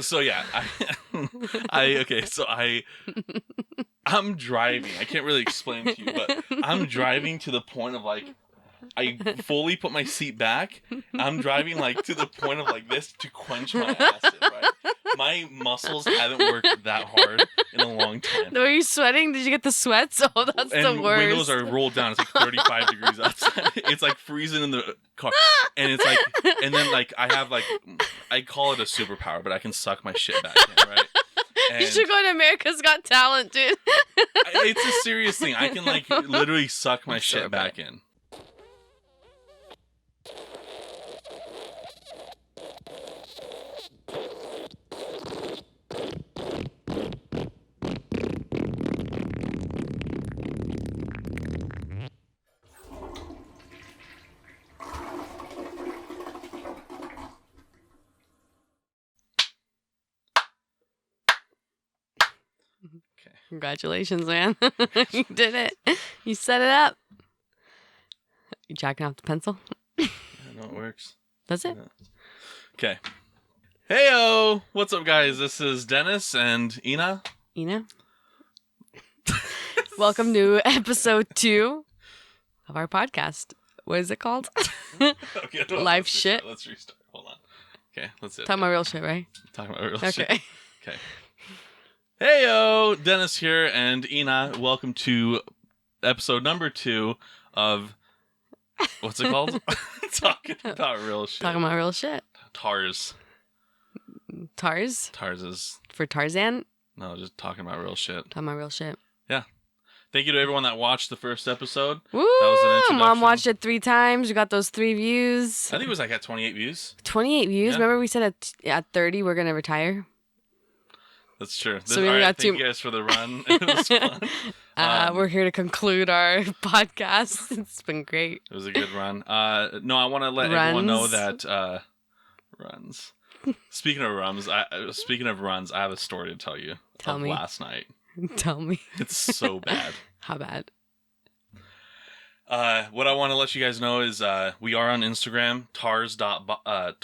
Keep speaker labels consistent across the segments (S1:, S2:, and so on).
S1: So yeah, I'm driving. I can't really explain to you, but I'm driving to the point of like, I fully put my seat back. I'm driving like to the point of like this to quench my acid, right? My muscles haven't worked that hard in a long time.
S2: Were you sweating? Did you get the sweats? Oh, that's the worst.
S1: And windows are rolled down. It's like 35 degrees outside. It's like freezing in the car. And it's like, and then like I have like, I call it a superpower, but I can suck my shit back in, right? And
S2: you should go to America's Got Talent, dude.
S1: It's a serious thing. I can like literally suck my shit back in. Okay.
S2: Congratulations, man. You did it. You set it up. You jacking off the pencil?
S1: I know it works.
S2: Does it?
S1: Okay. Heyo! What's up, guys? This is Denis and Ina.
S2: Welcome to episode 2 of our podcast. What is it called?
S1: Okay,
S2: Live shit.
S1: Let's restart. Hold on. Okay, let's do it.
S2: Talking about real shit, right?
S1: Talking about real shit.
S2: Okay.
S1: Okay. Heyo! Denis here and Ina. Welcome to episode number 2 of... What's it called? Talking about real shit.
S2: Talking about real shit.
S1: Tars.
S2: Tars?
S1: Tars is...
S2: For Tarzan?
S1: No, just talking about real shit.
S2: Talking about real shit.
S1: Yeah. Thank you to everyone that watched the first episode.
S2: Woo!
S1: That was an introduction.
S2: Mom watched it 3 times. We got those 3 views.
S1: I think it was like at 28 views.
S2: 28 views?
S1: Yeah.
S2: Remember we said at 30 we're going to retire?
S1: That's true.
S2: So we
S1: all
S2: only
S1: right,
S2: got
S1: thank
S2: 2.
S1: you guys for the run. It was fun.
S2: We're here to conclude our podcast. It's been great.
S1: It was a good run. No, I want to let everyone know that runs. Speaking of runs, I have a story to tell you.
S2: Tell me.
S1: Last night.
S2: Tell me.
S1: It's so bad.
S2: How bad?
S1: What I want to let you guys know is we are on Instagram, tars.podcast,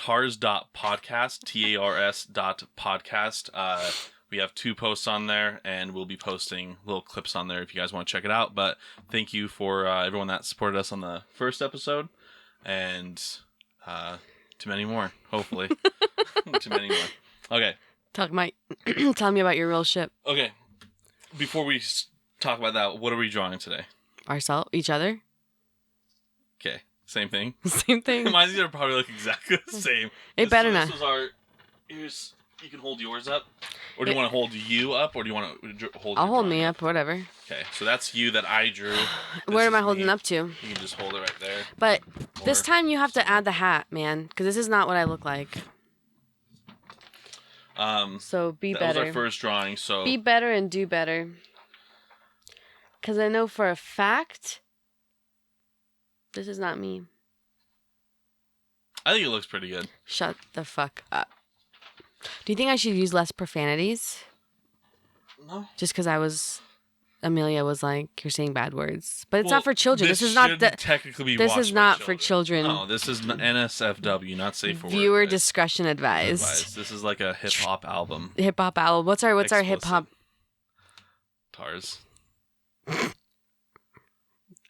S1: tars.podcast. We have 2 posts on there, and we'll be posting little clips on there if you guys want to check it out. But thank you for everyone that supported us on the first episode, and to many more, hopefully. To many more. Okay.
S2: Tell me about your real shit.
S1: Okay. Before we talk about that, what are we drawing today?
S2: Each other?
S1: Okay. Same thing.
S2: Same thing.
S1: Mine's gonna probably look exactly the same.
S2: Better not.
S1: This was here's, you can hold yours up. Or do you want to hold you up, or do you want to hold
S2: I'll hold me up, whatever.
S1: Okay, so that's you that I drew.
S2: Where am I holding up to?
S1: You can just hold it right there.
S2: But this time you have to add the hat, man, because this is not what I look like. So be better.
S1: That was our first drawing, so...
S2: Be better and do better. Because I know for a fact, this is not me.
S1: I think it looks pretty good.
S2: Shut the fuck up. Do you think I should use less profanities?
S1: No.
S2: Just because Amelia was like, you're saying bad words. But it's not for children.
S1: This
S2: is not
S1: technically be
S2: This
S1: watched
S2: is not
S1: by
S2: for children.
S1: No, this is NSFW, not safe for work.
S2: Viewer discretion advised.
S1: This is like a hip-hop album.
S2: Hip-hop album. What's our hip-hop?
S1: Tars.
S2: I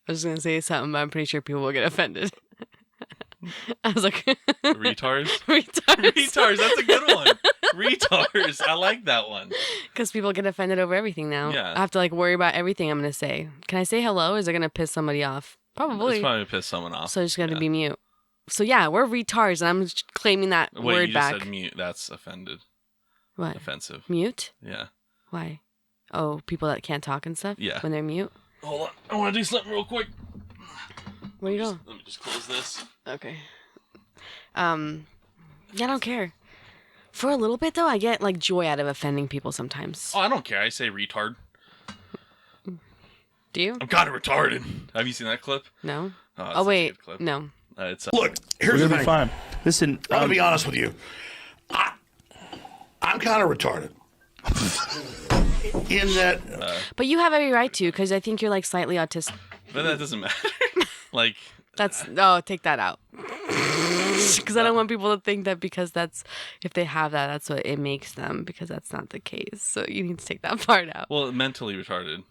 S2: was going to say something, but I'm pretty sure people will get offended. I was like...
S1: Retards?
S2: Retards.
S1: Retards, that's a good one. Retards. I like that one.
S2: Because people get offended over everything now.
S1: Yeah.
S2: I have to worry about everything I'm going to say. Can I say hello? Is it going to piss somebody off? Probably.
S1: It's probably going to piss someone off.
S2: So I just got to be mute. So yeah, we're retards, and I'm just claiming that word back.
S1: Wait, you just said mute. That's offended.
S2: What?
S1: Offensive.
S2: Mute?
S1: Yeah.
S2: Why? Oh, people that can't talk and stuff?
S1: Yeah.
S2: When they're mute?
S1: Hold on. I want to do something real quick.
S2: Where you going?
S1: Let me just close this.
S2: Okay. Yeah, I don't care. For a little bit, though, I get, joy out of offending people sometimes.
S1: Oh, I don't care. I say retard.
S2: Do you?
S1: I'm kind of retarded. Have you seen that clip?
S2: No.
S1: Oh,
S2: wait.
S1: a good clip.
S2: No.
S3: Look, here's the thing.
S4: Fine. Listen,
S3: I'm going to be honest with you. I'm kind of retarded. In that...
S2: But you have every right to, because I think you're, slightly autistic.
S1: But that doesn't matter.
S2: That's... Oh, take that out. Because I don't want people to think that because if they have that, that's what it makes them, because that's not the case. So you need to take that part out.
S1: Well, mentally retarded.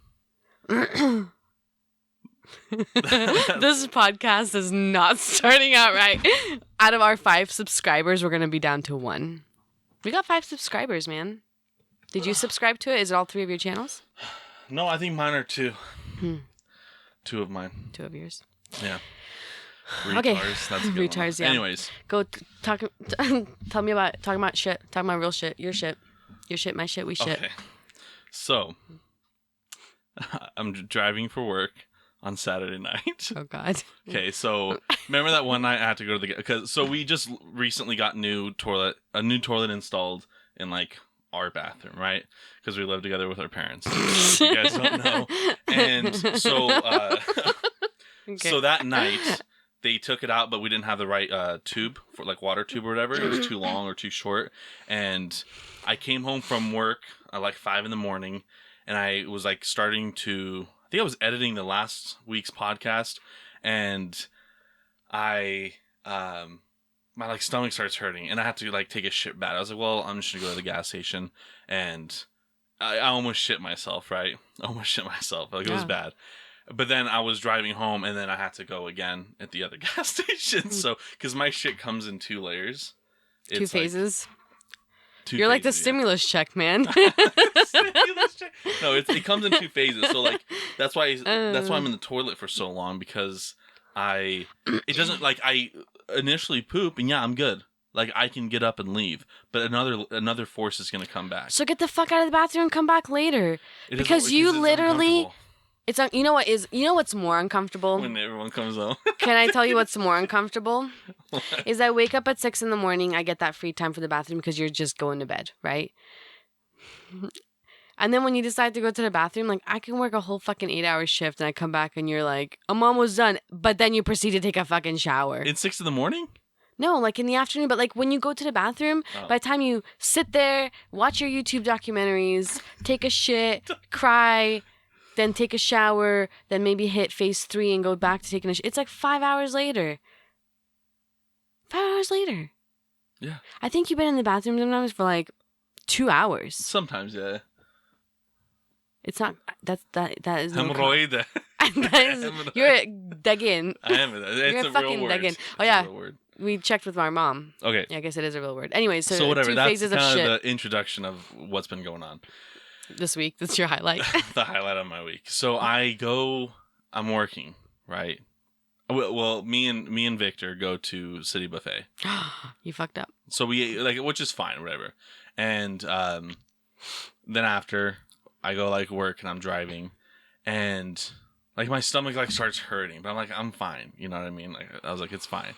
S2: This podcast is not starting out right. Out of our 5 subscribers, we're going to be down to 1. We got 5 subscribers, man. Did you subscribe to it? Is it all 3 of your channels?
S1: No, I think mine are 2. 2 of mine.
S2: 2 of yours.
S1: Yeah.
S2: Okay.
S1: Retards. That's a good one.
S2: Retards, yeah.
S1: Anyways.
S2: Go talk about shit. Talking about real shit. Your shit. Your shit, my shit, we shit.
S1: Okay. So, I'm driving for work on Saturday night.
S2: Oh, God.
S1: Okay, so remember that one night I had to go to so we just recently got a new toilet installed in like our bathroom, right? Because we live together with our parents. If you guys don't know. And so,
S2: Okay.
S1: so that night they took it out, but we didn't have the right tube for like water tube or whatever. It was too long or too short. And I came home from work at like 5 a.m, and I was like starting to. I think I was editing the last week's podcast, and my like stomach starts hurting, and I have to like take a shit bad. I was like, well, I'm just gonna go to the gas station, and I almost shit myself, right? I almost shit myself. Like, it was bad. But then I was driving home, and then I had to go again at the other gas station. So, because my shit comes in 2 layers.
S2: 2 phases.
S1: Like, 2
S2: You're like the
S1: phases,
S2: stimulus check, man.
S1: Stimulus check. No, it comes in 2 phases. So like that's why I'm in the toilet for so long, because it doesn't like I initially poop and yeah, I'm good. Like I can get up and leave, but another force is gonna come back.
S2: So get the fuck out of the bathroom and come back later. Because you
S1: it's
S2: literally, you know what's more uncomfortable?
S1: when everyone comes home.
S2: Can I tell you what's more uncomfortable?
S1: What?
S2: Is I wake up at 6 a.m. I get that free time for the bathroom because you're just going to bed, right? And then when you decide to go to the bathroom, like I can work a whole fucking 8-hour shift and I come back and you're like, I'm almost done. But then you proceed to take a fucking shower.
S1: It's 6 a.m?
S2: No, like in the afternoon. But like when you go to the bathroom, by the time you sit there, watch your YouTube documentaries, take a shit, cry, then take a shower, then maybe hit phase 3 and go back to taking a shit. It's like 5 hours later. 5 hours later.
S1: Yeah.
S2: I think you've been in the bathroom sometimes for like 2 hours.
S1: Sometimes, yeah.
S2: It's not that is no
S1: Hemorrhoid.
S2: you're digging.
S1: I am. It's
S2: You're
S1: a
S2: fucking
S1: real word.
S2: digging.
S1: It's
S2: Oh
S1: a
S2: yeah.
S1: real word.
S2: We checked with my mom.
S1: Okay.
S2: Yeah, I guess it is a real word. Anyway, so
S1: whatever.
S2: 2
S1: That's
S2: phases of
S1: kind
S2: shit
S1: of the introduction of what's been going on.
S2: this week. That's your highlight.
S1: The highlight of my week. So I'm working, right? Well, me and Victor go to City Buffet.
S2: You fucked up.
S1: So we like, which is fine, whatever. And then after I go like work and I'm driving, and like my stomach like starts hurting, but I'm like, I'm fine. You know what I mean? Like I was like, it's fine.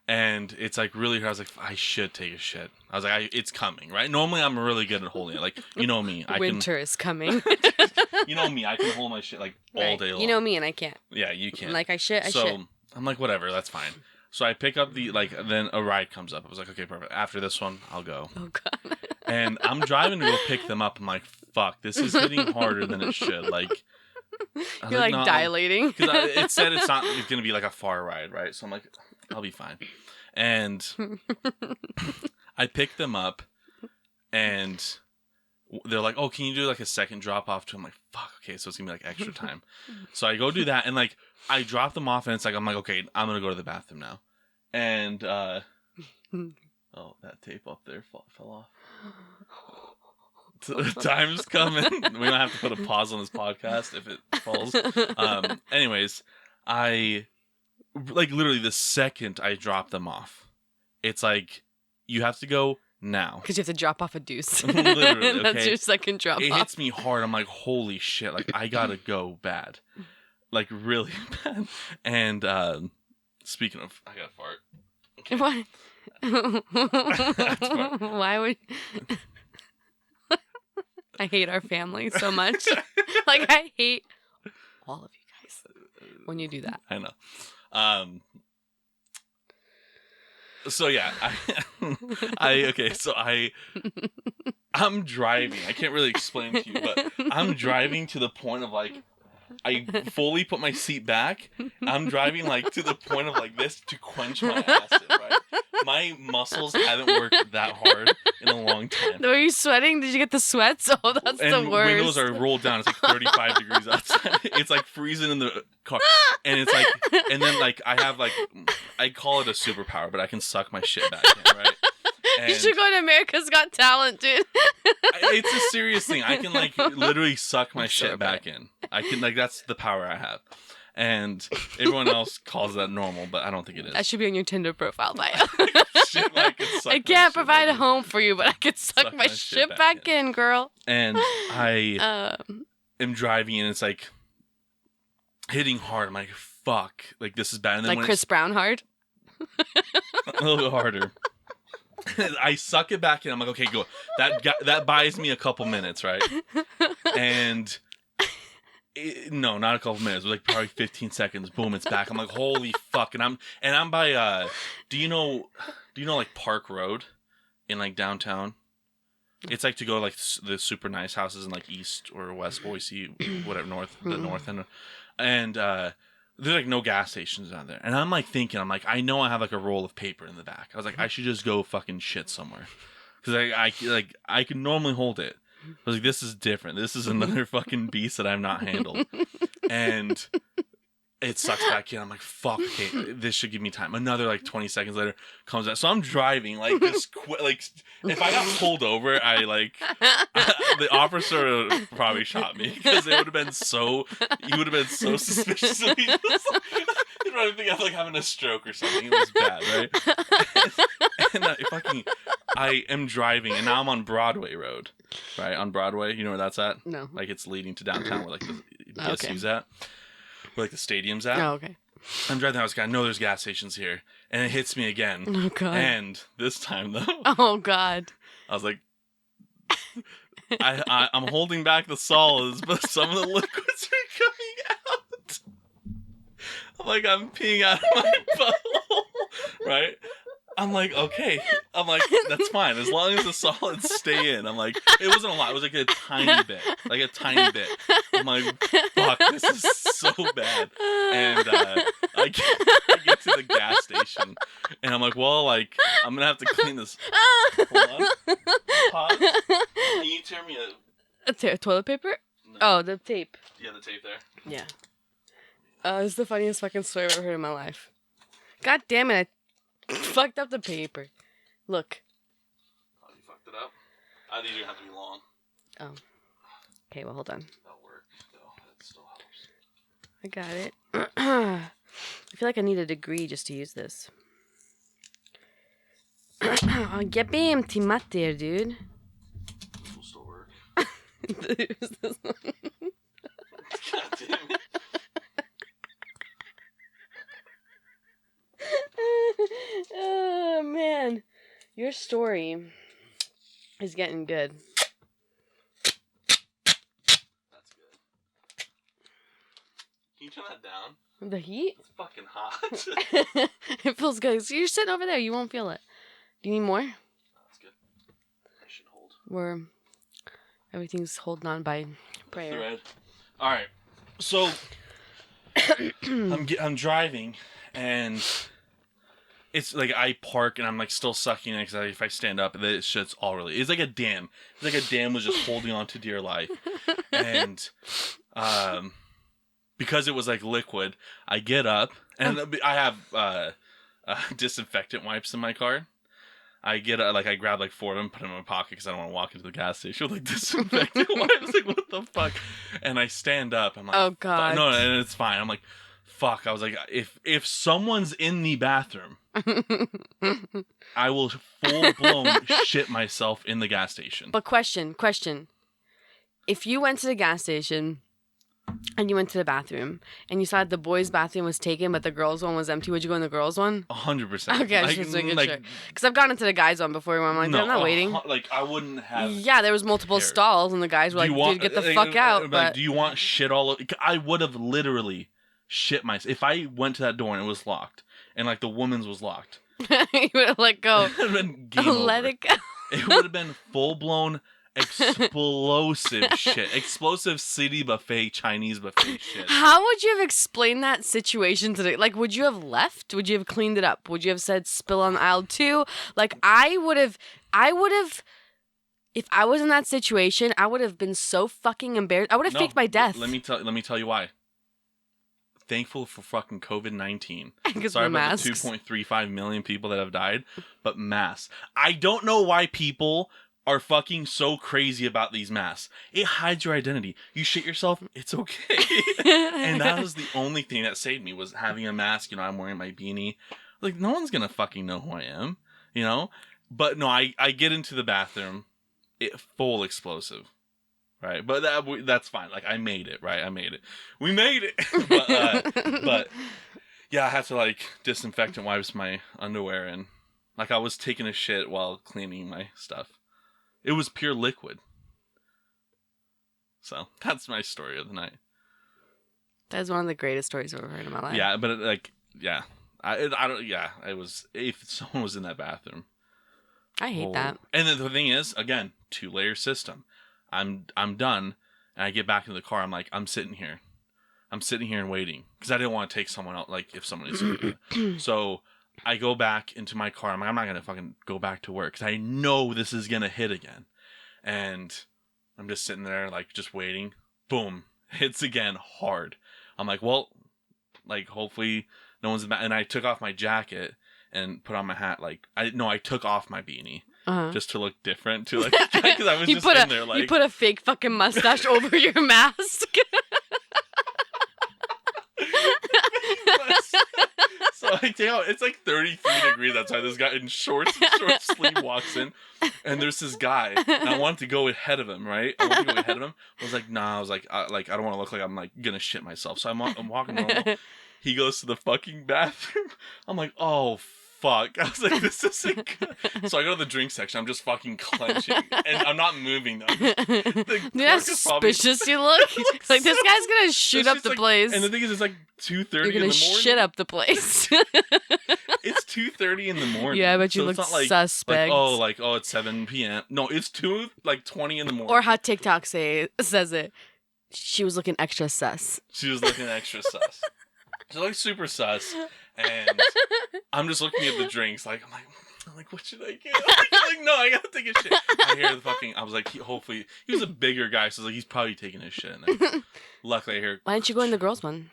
S1: And it's like really hard. I was like, I should take a shit. I was like, it's coming, right? Normally I'm really good at holding it. Like, you know me.
S2: Winter is coming.
S1: You know me. I can hold my shit like all day long.
S2: You know me and I can't.
S1: Yeah, you can't.
S2: Like I shit.
S1: So I'm like, whatever, that's fine. So I pick up then a ride comes up. I was like, okay, perfect. After this one, I'll go.
S2: Oh, God.
S1: And I'm driving to go pick them up. I'm like, fuck, this is hitting harder than it should. Like,
S2: You're like
S1: no.
S2: dilating.
S1: Because it said it's going to be like a far ride, right? So I'm like, I'll be fine. And I pick them up, and they're like, oh, can you do like a second drop off too? I'm like, fuck, okay, so it's going to be like extra time. So I go do that, and like, I drop them off, and it's like, I'm like, okay, I'm going to go to the bathroom now. And, oh, that tape up there fell off. Time's coming. We might have to put a pause on this podcast if it falls. Anyways, I like literally the second I drop them off, it's like you have to go now
S2: because you have to drop off a deuce.
S1: Literally, okay?
S2: That's your second drop
S1: it
S2: off.
S1: hits me hard. I'm like, holy shit! Like I gotta go bad, like really bad. And speaking of, I gotta fart. Okay.
S2: What? Why would? I hate our family so much. Like I hate all of you guys when you do that.
S1: I know. So yeah, I'm driving. I can't really explain to you, but I'm driving to the point of like, I fully put my seat back. I'm driving like to the point of like this to quench my acid, right? My muscles haven't worked that hard in a long time.
S2: Were you sweating? Did you get the sweats? Oh, that's the worst.
S1: Windows are rolled down. It's like 35 degrees outside. It's like freezing in the car. And it's like, and then like I have like, I call it a superpower, but I can suck my shit back in, right? And
S2: you should go to America's Got Talent, dude.
S1: It's a serious thing. I can like literally suck my shit back in. I can like, that's the power I have. And everyone else calls that normal, but I don't think it is.
S2: That should be on your Tinder profile bio. I can't provide a home for you, but I could suck my shit back in, girl.
S1: And I am driving, and it's like hitting hard. I'm like, fuck, like this is bad. And then
S2: like Chris Brown hard?
S1: A little bit harder. I suck it back in. I'm like, okay, go. That buys me a couple minutes, right? And no, not a couple minutes. It was like probably 15 seconds. Boom, it's back. I'm like, holy fuck! And I'm by. Do you know like Park Road, in like downtown? It's like to go like the super nice houses in like East or West Boise, whatever, the north end, and there's like no gas stations down there. And I'm like thinking, I know I have like a roll of paper in the back. I was like, I should just go fucking shit somewhere, because I can normally hold it. I was like, this is different. This is another fucking beast that I've not handled. And it sucks back in. I'm like, fuck, okay, this should give me time. Another like 20 seconds later comes out. So I'm driving like this like if I got pulled over, the officer would probably shot me, because he would have been so suspicious of me. He'd probably think I'm like having a stroke or something. It was bad, right? And I am driving, and now I'm on Broadway Road, right? On Broadway, you know where that's at?
S2: No.
S1: Like it's leading to downtown, where like the PSU's at, where like the stadium's at.
S2: Oh, okay.
S1: I'm driving. I know there's gas stations here, and it hits me again.
S2: Oh god.
S1: And this time though,
S2: oh god,
S1: I was like, I'm holding back the solids, but some of the liquids are coming out. I'm like, I'm peeing out of my butthole, right? I'm like, okay. I'm like, that's fine. As long as the solids stay in. I'm like, it wasn't a lot. It was like a tiny bit. Like a tiny bit. I'm like, fuck, this is so bad. And I get to the gas station. And I'm like, well, like, I'm going to have to clean this. Hold on. Pause. Can you tear me
S2: a toilet paper?
S1: No.
S2: Oh, the tape.
S1: Yeah, the tape there.
S2: Yeah. This is the funniest fucking story I've ever heard in my life. God damn it, I fucked up the paper. Look.
S1: Oh, you fucked it up? These are going to have to be long.
S2: Oh. Okay, well, hold on.
S1: That'll work, though. That still helps.
S2: I got it. I feel like I need a degree just to use this. Oh, get bam, timater, dude.
S1: This will still work.
S2: There's this one.
S1: God damn it.
S2: Oh, man. Your story is getting good.
S1: That's good. Can you turn that down?
S2: The heat?
S1: It's fucking hot.
S2: It feels good. So you're sitting over there. You won't feel it. Do you need more?
S1: That's good. I should hold.
S2: Where everything's holding on by prayer.
S1: Thread. All right. So I'm driving, and it's like I park, and I'm like still sucking it, because if I stand up, this shit's all really. It's like a dam. It's like a dam was just holding on to dear life, and because it was like liquid, I get up, and I have disinfectant wipes in my car. I get I grab like 4 of them, put them in my pocket, because I don't want to walk into the gas station with like disinfectant wipes. Like, what the fuck? And I stand up. I'm like,
S2: oh god,
S1: no, and it's fine. I'm like, fuck. I was like, if someone's in the bathroom, I will full blown shit myself in the gas station.
S2: But question. If you went to the gas station and you went to the bathroom and you saw that the boys' bathroom was taken but the girls' one was empty, would you go in the girls' one?
S1: 100%.
S2: Okay, I just making sure. Because I've gone into the guys' one before where I'm like, I'm not waiting.
S1: Like, I wouldn't have.
S2: Yeah, there was multiple stalls and the guys were like, dude, get the fuck out. But
S1: do you want shit all over? I would have literally shit myself. If I went to that door and it was locked and like the woman's was locked.
S2: You would have let go.
S1: It would have been game
S2: let
S1: over.
S2: it go.
S1: It would have been full blown explosive shit. Explosive city buffet, Chinese buffet shit.
S2: How would you have explained that situation today? Like, would you have left? Would you have cleaned it up? Would you have said spill on aisle 2? Like, I would have, if I was in that situation, I would have been so fucking embarrassed. I would have faked my death.
S1: Let me tell you why. Thankful for fucking COVID-19.
S2: Sorry
S1: about the 2.35 million people that have died, but masks. I don't know why people are fucking so crazy about these masks. It hides your identity. You shit yourself, it's okay. And that was the only thing that saved me, was having a mask. You know, I'm wearing my beanie. Like, no one's gonna fucking know who I am, you know? But no, I get into the bathroom, full explosive. Right, but that's fine. Like, I made it, right? We made it. but yeah, I had to like disinfectant wipes my underwear, and like I was taking a shit while cleaning my stuff. It was pure liquid. So that's my story of the night.
S2: That's one of the greatest stories I've ever heard in my life.
S1: Yeah, but I don't. Yeah, it was. If someone was in that bathroom,
S2: I hate that.
S1: And then the thing is, again, 2-layer system. I'm done, and I get back into the car. I'm like, I'm sitting here and waiting, because I didn't want to take someone out, like, if someone is so I go back into my car. I'm like, I'm not gonna fucking go back to work, because I know this is gonna hit again. And I'm just sitting there, like, just waiting. Boom, hits again hard. I'm like, well, like, hopefully no one's back. And I took off my jacket and put on my hat. Like, I took off my beanie. Just to look different, to like, because I was just in there like,
S2: you put a fake fucking mustache over your mask.
S1: So I take out, it's like 33 degrees outside. This guy in short sleeve walks in, and there's this guy, and I wanted to go ahead of him, right? I was like, nah. I was like, I don't want to look like I'm like gonna shit myself. So I'm walking normal. He goes to the fucking bathroom. I'm like, oh fuck. I was like, this isn't good. So I go to the drink section. I'm just fucking clenching. And I'm not moving though.
S2: How suspicious you look. Like, this guy's gonna shoot up the place.
S1: And the thing is, it's like 2:30 in the morning.
S2: You're gonna shit up the place.
S1: It's 2:30 in the morning.
S2: Yeah, but you look suspect.
S1: Like, it's 7 p.m. No, it's 2:20 in the morning.
S2: Or how TikTok says it. She was looking extra sus.
S1: So like super sus. And I'm just looking at the drinks, like, I'm like, what should I get? I'm like, no, I gotta take a shit. I hear I was like, hopefully, he was a bigger guy, so I was like, he's probably taking his shit in there. Luckily, I hear.
S2: Why didn't you go in the girls' one?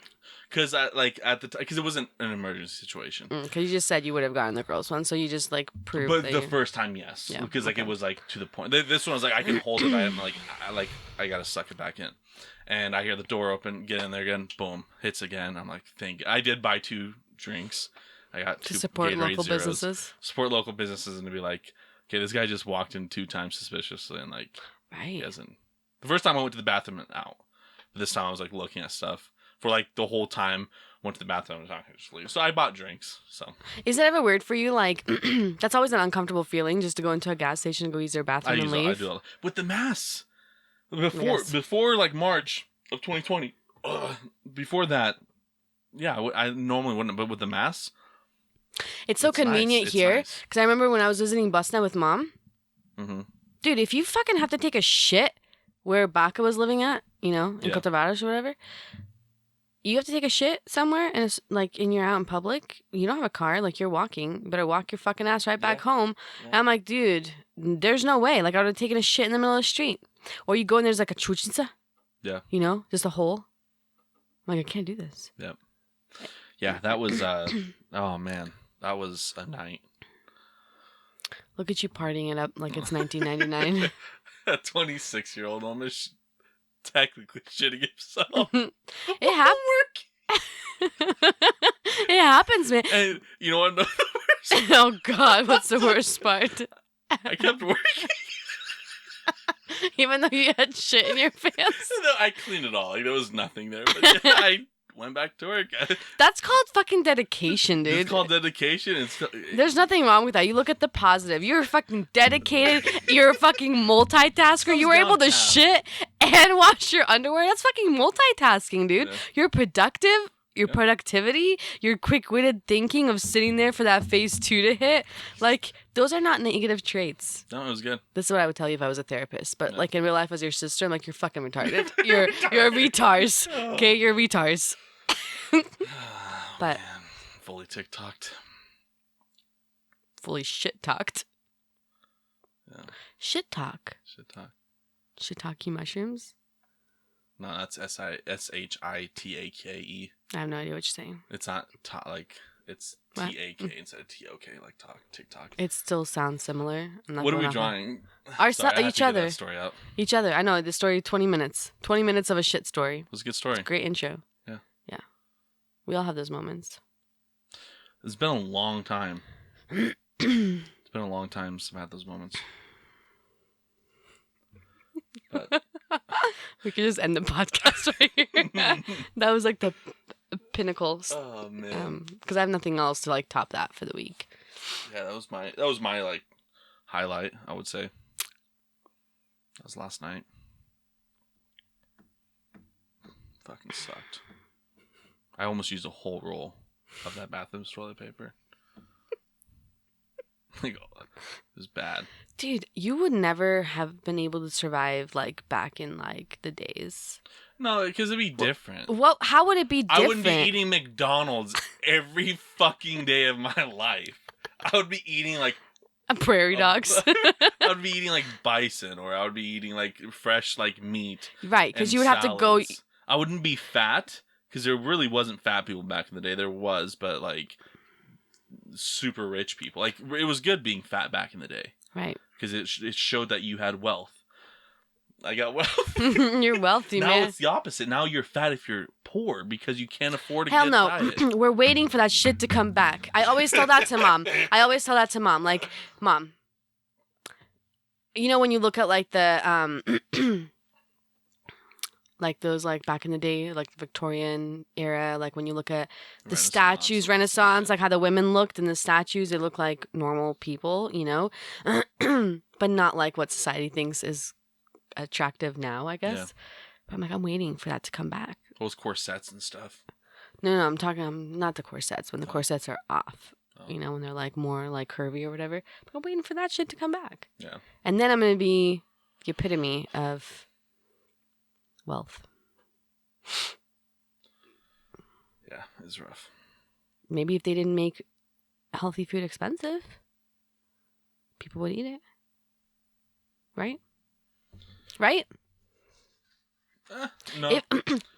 S1: Because because it wasn't an emergency situation.
S2: Because you just said you would have gotten the girls' one, so you just like proved.
S1: But the first time, yes, because like it was like to the point. This one was like, I can hold it. I'm like, I gotta suck it back in. And I hear the door open, get in there again, boom, hits again. I'm like, I did buy 2 drinks. I got 2
S2: to support
S1: Gatorade
S2: local
S1: Zeros.
S2: businesses.
S1: Support local businesses, and to be like, okay, this guy just walked in 2 times suspiciously, and like, he hasn't. The first time I went to the bathroom and out. But this time I was like looking at stuff for like the whole time. Went to the bathroom and was not going to just leave. So I bought drinks. So
S2: is that ever weird for you? Like, that's always an uncomfortable feeling, just to go into a gas station and go use their bathroom and leave.
S1: I do all with the masks. Before like March of 2020. Before that, yeah, I normally wouldn't, but with the masks.
S2: It's so convenient here, because I remember when I was visiting Bosnia with Mom.
S1: Mm-hmm.
S2: Dude, if you fucking have to take a shit where Baca was living at, you know, in Cotabaras or whatever, you have to take a shit somewhere, and it's like, and you're out in public, you don't have a car, like, you're walking, you better walk your fucking ass right back home. Yeah. And I'm like, dude, there's no way. Like, I would have taken a shit in the middle of the street. Or you go and there's like a chuchnica. Yeah. You know, just a hole. I'm like, I can't do this.
S1: Yep. Yeah, that was, oh man, that was a night.
S2: Look at you partying it up like it's 1999.
S1: A 26-year-old almost technically shitting himself.
S2: It happens. It happens, man.
S1: And you know what?
S2: Oh God, what's the worst part?
S1: I kept working.
S2: Even though you had shit in your pants.
S1: No, I cleaned it all. Like, there was nothing there. But yeah, I went back to work.
S2: That's called fucking dedication, dude.
S1: It's called dedication.
S2: There's nothing wrong with that. You look at the positive. You're fucking dedicated. You're a fucking multitasker. You were able to shit and wash your underwear. That's fucking multitasking, dude. Yeah. You're productive. your productivity, your quick-witted thinking of sitting there for that phase 2 to hit. Like, those are not negative traits.
S1: No, it was good.
S2: This is what I would tell you if I was a therapist. But
S1: Yeah.
S2: like in real life as your sister, I'm like, you're fucking retarded. You're retards. Okay, you're retards. But
S1: Man. Fully TikToked.
S2: fully shit talked.
S1: Yeah.
S2: Shit talk.
S1: Shit talk.
S2: Shiitake mushrooms.
S1: No, that's SHITAKE.
S2: I have no idea what you're saying.
S1: It's not like it's
S2: What?
S1: TAK instead of TOK like TikTok.
S2: It still sounds similar. I'm not
S1: What are
S2: going
S1: we
S2: off
S1: drawing?
S2: Our
S1: Sorry, I have
S2: each
S1: to get
S2: other.
S1: that story out.
S2: Each other. I know the story. 20 minutes. 20 minutes of a shit story.
S1: It was a good story.
S2: Great intro.
S1: Yeah.
S2: Yeah. We all have those moments.
S1: It's been a long time. It's been a long time since I've had those moments. But
S2: We could just end the podcast right here. That was like the pinnacle.
S1: oh man.
S2: Because I have nothing else to like top that for the week.
S1: Yeah, that was my like highlight, I would say. That was last night. Fucking sucked. I almost used a whole roll of that bathroom toilet paper. Like, it was bad.
S2: Dude, you would never have been able to survive like back in like the days.
S1: No, because it'd be different.
S2: What? How would it be different?
S1: I wouldn't be eating McDonald's every fucking day of my life. I would be eating like
S2: prairie dogs.
S1: I would be eating like bison, or I would be eating like fresh like meat.
S2: Right, because
S1: and
S2: you would have to go.
S1: salads. I wouldn't be fat, because there really wasn't fat people back in the day. There was, but like super rich people. Like, it was good being fat back in the day,
S2: Right.
S1: because it showed that you had wealth. I got wealth.
S2: You're wealthy,
S1: Now
S2: man.
S1: it's the opposite. Now you're fat if you're poor, because you can't afford to
S2: Hell
S1: get
S2: no.
S1: diet.
S2: We're waiting for that shit to come back. I always tell that to mom. Like, Mom, you know when you look at like the like those like back in the day, like the Victorian era, like when you look at the statues, Renaissance, like how the women looked in the statues, they look like normal people, you know? But not like what society thinks is attractive now, I guess.
S1: Yeah.
S2: But I'm like, I'm waiting for that to come back.
S1: Those corsets and stuff.
S2: No, I'm not the corsets, when the corsets are off.
S1: Oh.
S2: You know, when they're like more like curvy or whatever. But I'm waiting for that shit to come back.
S1: Yeah.
S2: And then I'm going to be the epitome of wealth.
S1: Yeah, it's rough.
S2: Maybe if they didn't make healthy food expensive, people would eat it. Right? Right?
S1: No.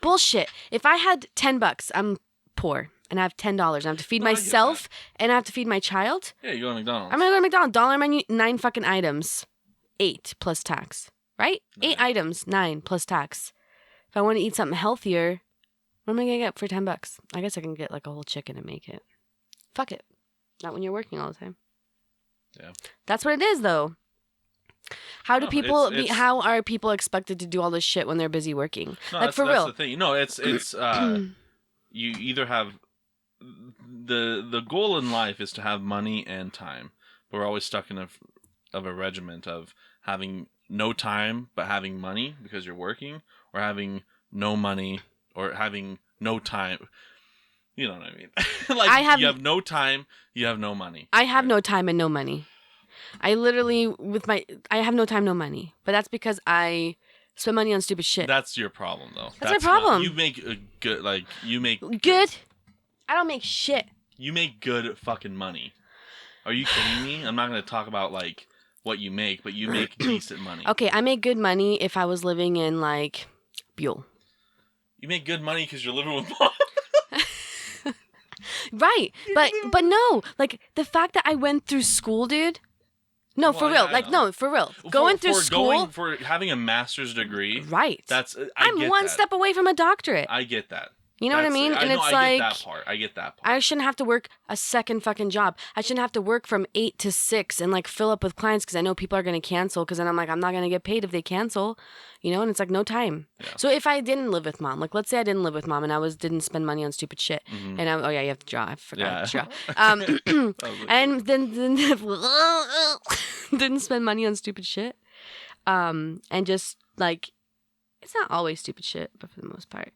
S2: Bullshit. If I had $10, I'm poor, and I have $10, I have to feed
S1: No, I get
S2: myself, and I have to feed my child.
S1: Yeah, you go to McDonald's.
S2: I'm gonna go to McDonald's. Dollar menu, 9 fucking items. 8 plus tax. Right? 8 items, 9 plus tax. If I want to eat something healthier, what am I gonna get for $10? I guess I can get like a whole chicken and make it. Fuck it. Not when you're working all the time.
S1: Yeah.
S2: That's what it is, though. How do
S1: No,
S2: people
S1: it's-
S2: how are people expected to do all this shit when they're busy working?
S1: No,
S2: Like,
S1: that's,
S2: for
S1: that's
S2: real.
S1: the thing. No, it's you either have the goal in life is to have money and time. But we're always stuck in a regiment of having no time but having money because you're working, or having no money or having no time. You know what I mean? Like, you have no time, you have no money.
S2: I have no time and no money. I literally I have no time, no money. But that's because I spend money on stupid shit.
S1: That's your problem, though.
S2: That's my problem.
S1: You make a good, like,
S2: Good? I don't make shit.
S1: You make good fucking money. Are you kidding me? I'm not going to talk about, like, what you make, but you make decent money.
S2: Okay, I make good money if I was living in, like, Buell.
S1: You make good money because you're living with mom.
S2: Right. But no, like, the fact that I went through school, dude. No,
S1: Well,
S2: for real.
S1: I
S2: Like,
S1: know.
S2: no, for real. Going through school.
S1: For having a master's degree.
S2: Right.
S1: I'm
S2: I'm one step away from a doctorate.
S1: I get that.
S2: You know what I mean? And it's
S1: I
S2: like,
S1: get that part. I get that part.
S2: I shouldn't have to work a second fucking job. I shouldn't have to work from 8 to 6 and like fill up with clients because I know people are going to cancel, because then I'm like, I'm not going to get paid if they cancel, you know? And it's like no time.
S1: Yeah.
S2: So if I didn't live with mom, like let's say I didn't live with mom and I didn't spend money on stupid shit.
S1: Mhm.
S2: And oh yeah, you have to draw. I forgot to
S1: Yeah.
S2: draw.
S1: I was like,
S2: And then didn't spend money on stupid shit. And just like, it's not always stupid shit, but for the most part.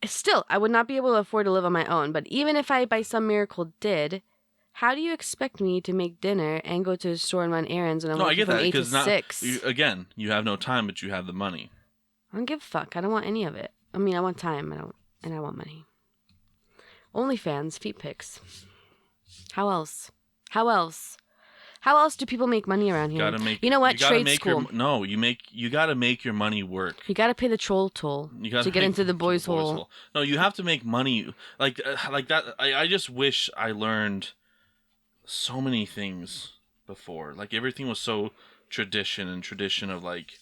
S2: still, I would not be able to afford to live on my own. But even if I, by some miracle, did, how do you expect me to make dinner and go to the store and run errands when I'm working from 8 to 6?
S1: You have no time, but you have the money.
S2: I don't give a fuck. I don't want any of it. I mean, I want time, and I want money. OnlyFans, feet pics. How else? How else? How else do people make money around here? You know what? Trade school.
S1: You gotta make your money work.
S2: You gotta pay the troll toll to get into the boys' hole.
S1: No, you have to make money like that. I just wish I learned so many things before. Like everything was so tradition of like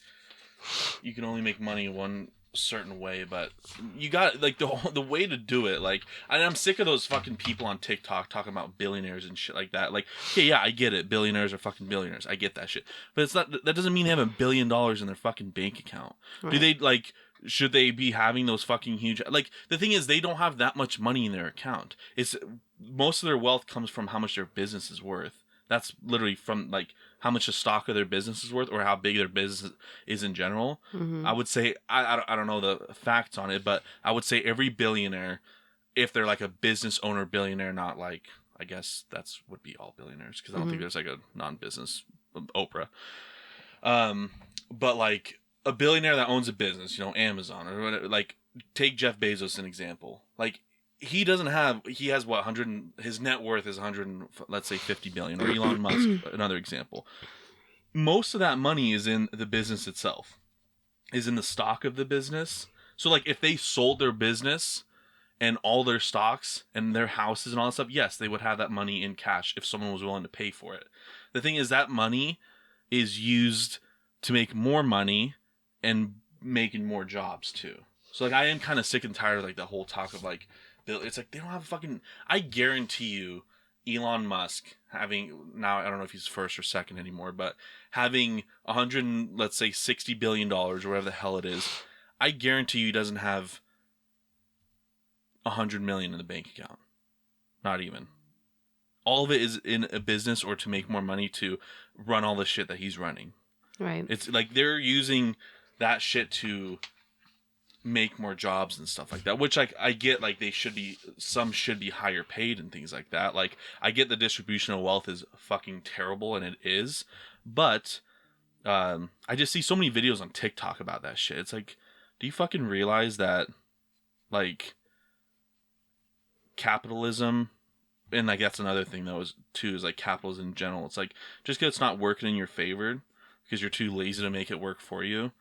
S1: you can only make money one certain way, but you got like the way to do it. Like I'm sick of those fucking people on TikTok talking about billionaires and shit like that. Like, okay, yeah, I get it. Billionaires are fucking billionaires. I get that shit. But it's not. That doesn't mean they have $1 billion in their fucking bank account. Right. Do they like? Should they be having those fucking huge? Like the thing is, they don't have that much money in their account. It's most of their wealth comes from how much their business is worth. That's literally from like how much the stock of their business is worth or how big their business is in general. Mm-hmm. I would say, I don't know the facts on it, but I would say every billionaire, if they're like a business owner billionaire, not like, I guess that's would be all billionaires because I don't think there's like a non-business Oprah. But like a billionaire that owns a business, Amazon or whatever, like take Jeff Bezos as an example. Like, he has what, his net worth is 100, let's say 50 billion, or Elon Musk, another example. Most of that money is in the business itself, is in the stock of the business. So like if they sold their business and all their stocks and their houses and all that stuff, yes, they would have that money in cash if someone was willing to pay for it. The thing is that money is used to make more money and making more jobs too. So like I am kind of sick and tired of like the whole talk of like, it's like they don't have fucking. I guarantee you, Elon Musk having now, I don't know if he's first or second anymore, but having let's say $60 billion or whatever the hell it is, I guarantee you he doesn't have 100 million in the bank account. Not even. All of it is in a business or to make more money to run all the shit that he's running.
S2: Right.
S1: It's like they're using that shit to make more jobs and stuff like that, which like I get, like some should be higher paid and things like that. Like I get the distribution of wealth is fucking terrible, and it is, but I just see so many videos on TikTok about that shit. It's like, do you fucking realize that like capitalism, and like that's another thing though is like capitalism in general, it's like just because it's not working in your favor because you're too lazy to make it work for you,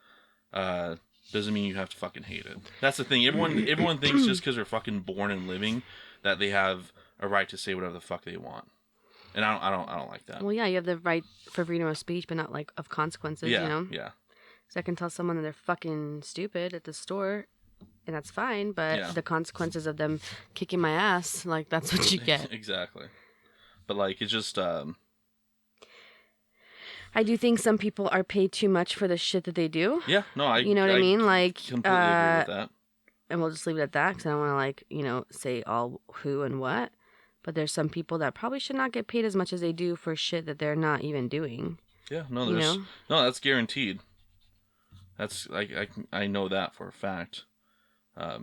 S1: doesn't mean you have to fucking hate it. That's the thing. Everyone thinks just because they're fucking born and living that they have a right to say whatever the fuck they want, and I don't like that.
S2: Well, yeah, you have the right for freedom of speech, but not like of consequences.
S1: Yeah,
S2: Yeah. So I can tell someone that they're fucking stupid at the store, and that's fine. But the consequences of them kicking my ass, like that's what you get.
S1: Exactly. But like it's just.
S2: I do think some people are paid too much for the shit that they do.
S1: Yeah, no,
S2: you know what I mean? Like,
S1: completely agree with that.
S2: And we'll just leave it at that because I don't want to say all who and what. But there's some people that probably should not get paid as much as they do for shit that they're not even doing.
S1: Yeah, no, no, that's guaranteed. That's like I know that for a fact. But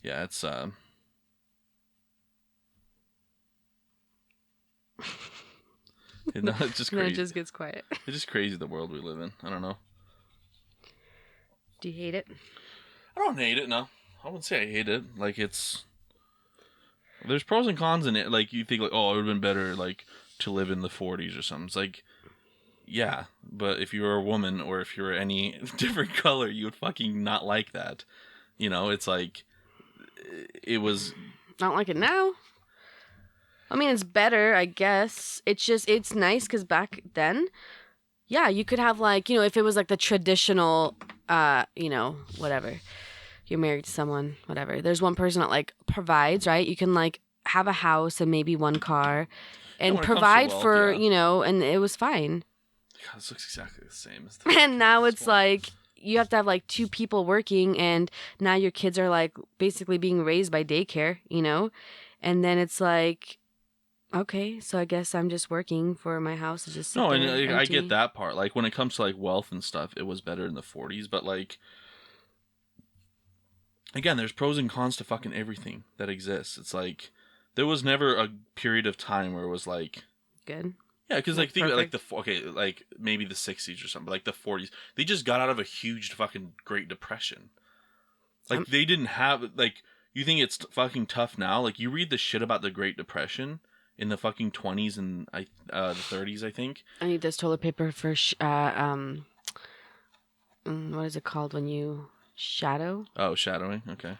S1: yeah, it's it's just crazy.
S2: Then it just gets quiet.
S1: It's just crazy the world we live in. I don't know.
S2: Do you hate it?
S1: I don't hate it, no. I wouldn't say I hate it. Like there's pros and cons in it. Like you think like, oh, it would have been better like to live in the 40s or something. It's like, yeah, but if you were a woman or if you were any different color, you would fucking not like that. It's like it was.
S2: I don't like it now. I mean, it's better, I guess. It's nice because back then, yeah, you could have like, if it was like the traditional, whatever. You're married to someone, whatever. There's one person that like provides, right? You can like have a house and maybe one car and provide for, and it was fine.
S1: God, this looks exactly the same as
S2: and now it's like you have to have like two people working, and now your kids are like basically being raised by daycare, and then it's like Okay, so I guess I'm just working for my house to just sit
S1: No, and
S2: there
S1: I
S2: empty.
S1: get that part. Like when it comes to like wealth and stuff, it was better in the 40s. But like, again, there's pros and cons to fucking everything that exists. It's like there was never a period of time where it was like
S2: Good.
S1: yeah, because like think about like
S2: Perfect.
S1: like maybe the 60s or something, but like the 40s, they just got out of a huge fucking Great Depression. Like they didn't have like you think it's fucking tough now? Like you read the shit about the Great Depression in the fucking 20s and the 30s, I think.
S2: I need this toilet paper for what is it called when you shadow?
S1: Oh, shadowing. Okay,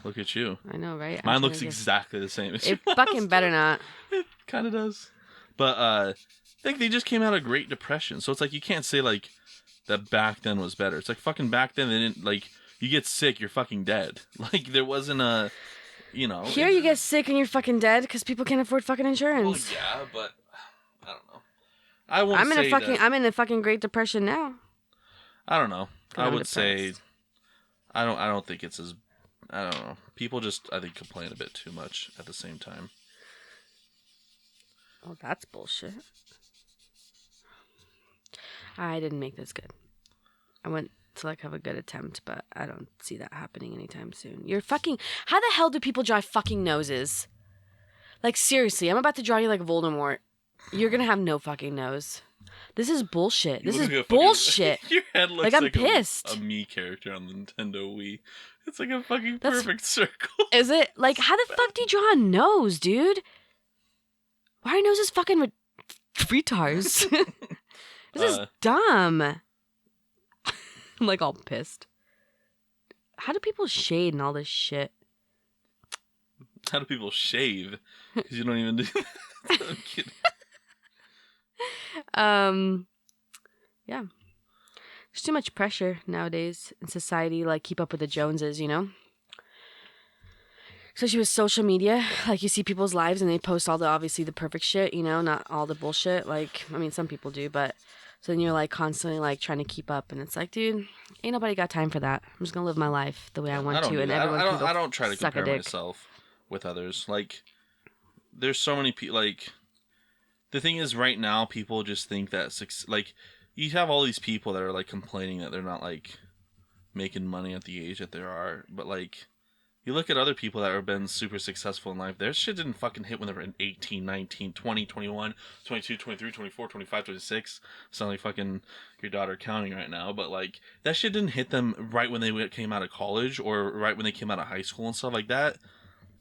S1: look at you.
S2: I know, right?
S1: Mine looks exactly the same as
S2: It
S1: your
S2: fucking
S1: last
S2: better
S1: one.
S2: not.
S1: It kind of does. But like they just came out of Great Depression, so it's like you can't say like that back then was better. It's like fucking back then they didn't like you get sick, you're fucking dead. Like there wasn't a, you know.
S2: Here you get sick and you're fucking dead because people can't afford fucking
S1: Well,
S2: insurance.
S1: yeah, but I don't know. I won't say that.
S2: I'm in a fucking Great Depression now.
S1: I don't know. I
S2: I'm
S1: would say
S2: depressed.
S1: I don't think it's as I don't know. People just I think complain a bit too much at the same time.
S2: Well, that's bullshit. I didn't make this good. I went to like have a good attempt, but I don't see that happening anytime soon. You're fucking. How the hell do people draw fucking noses? Like seriously, I'm about to draw you like Voldemort. You're gonna have no fucking nose. This is bullshit. This is bullshit.
S1: Your head looks
S2: Like I'm
S1: like
S2: pissed.
S1: a Mii character on the Nintendo Wii. It's like a fucking perfect circle.
S2: Is it? Like how the fuck do you draw a nose, dude? Why are noses fucking retards? This is dumb. I'm like all pissed. How do people shade and all this shit?
S1: How do people shave? Because you don't even do that. I'm kidding.
S2: Yeah. There's too much pressure nowadays in society, like keep up with the Joneses, you know? Especially with social media, like you see people's lives and they post all the obviously the perfect shit, you know, not all the bullshit. Like, I mean, some people do, but so then you're like constantly like trying to keep up, and it's like, dude, ain't nobody got time for that. I'm just gonna live my life the way I want to, and everyone can go
S1: I don't try to
S2: suck a
S1: compare
S2: dick.
S1: myself with others. Like, there's so many people. Like, the thing is, right now, people just think that like you have all these people that are like complaining that they're not like making money at the age that they are, but like. You look at other people that have been super successful in life, their shit didn't fucking hit when they were in 18, 19, 20, 21, 22, 23, 24, 25, 26. Sound like fucking your daughter counting right now, but like that shit didn't hit them right when they came out of college or right when they came out of high school and stuff like that.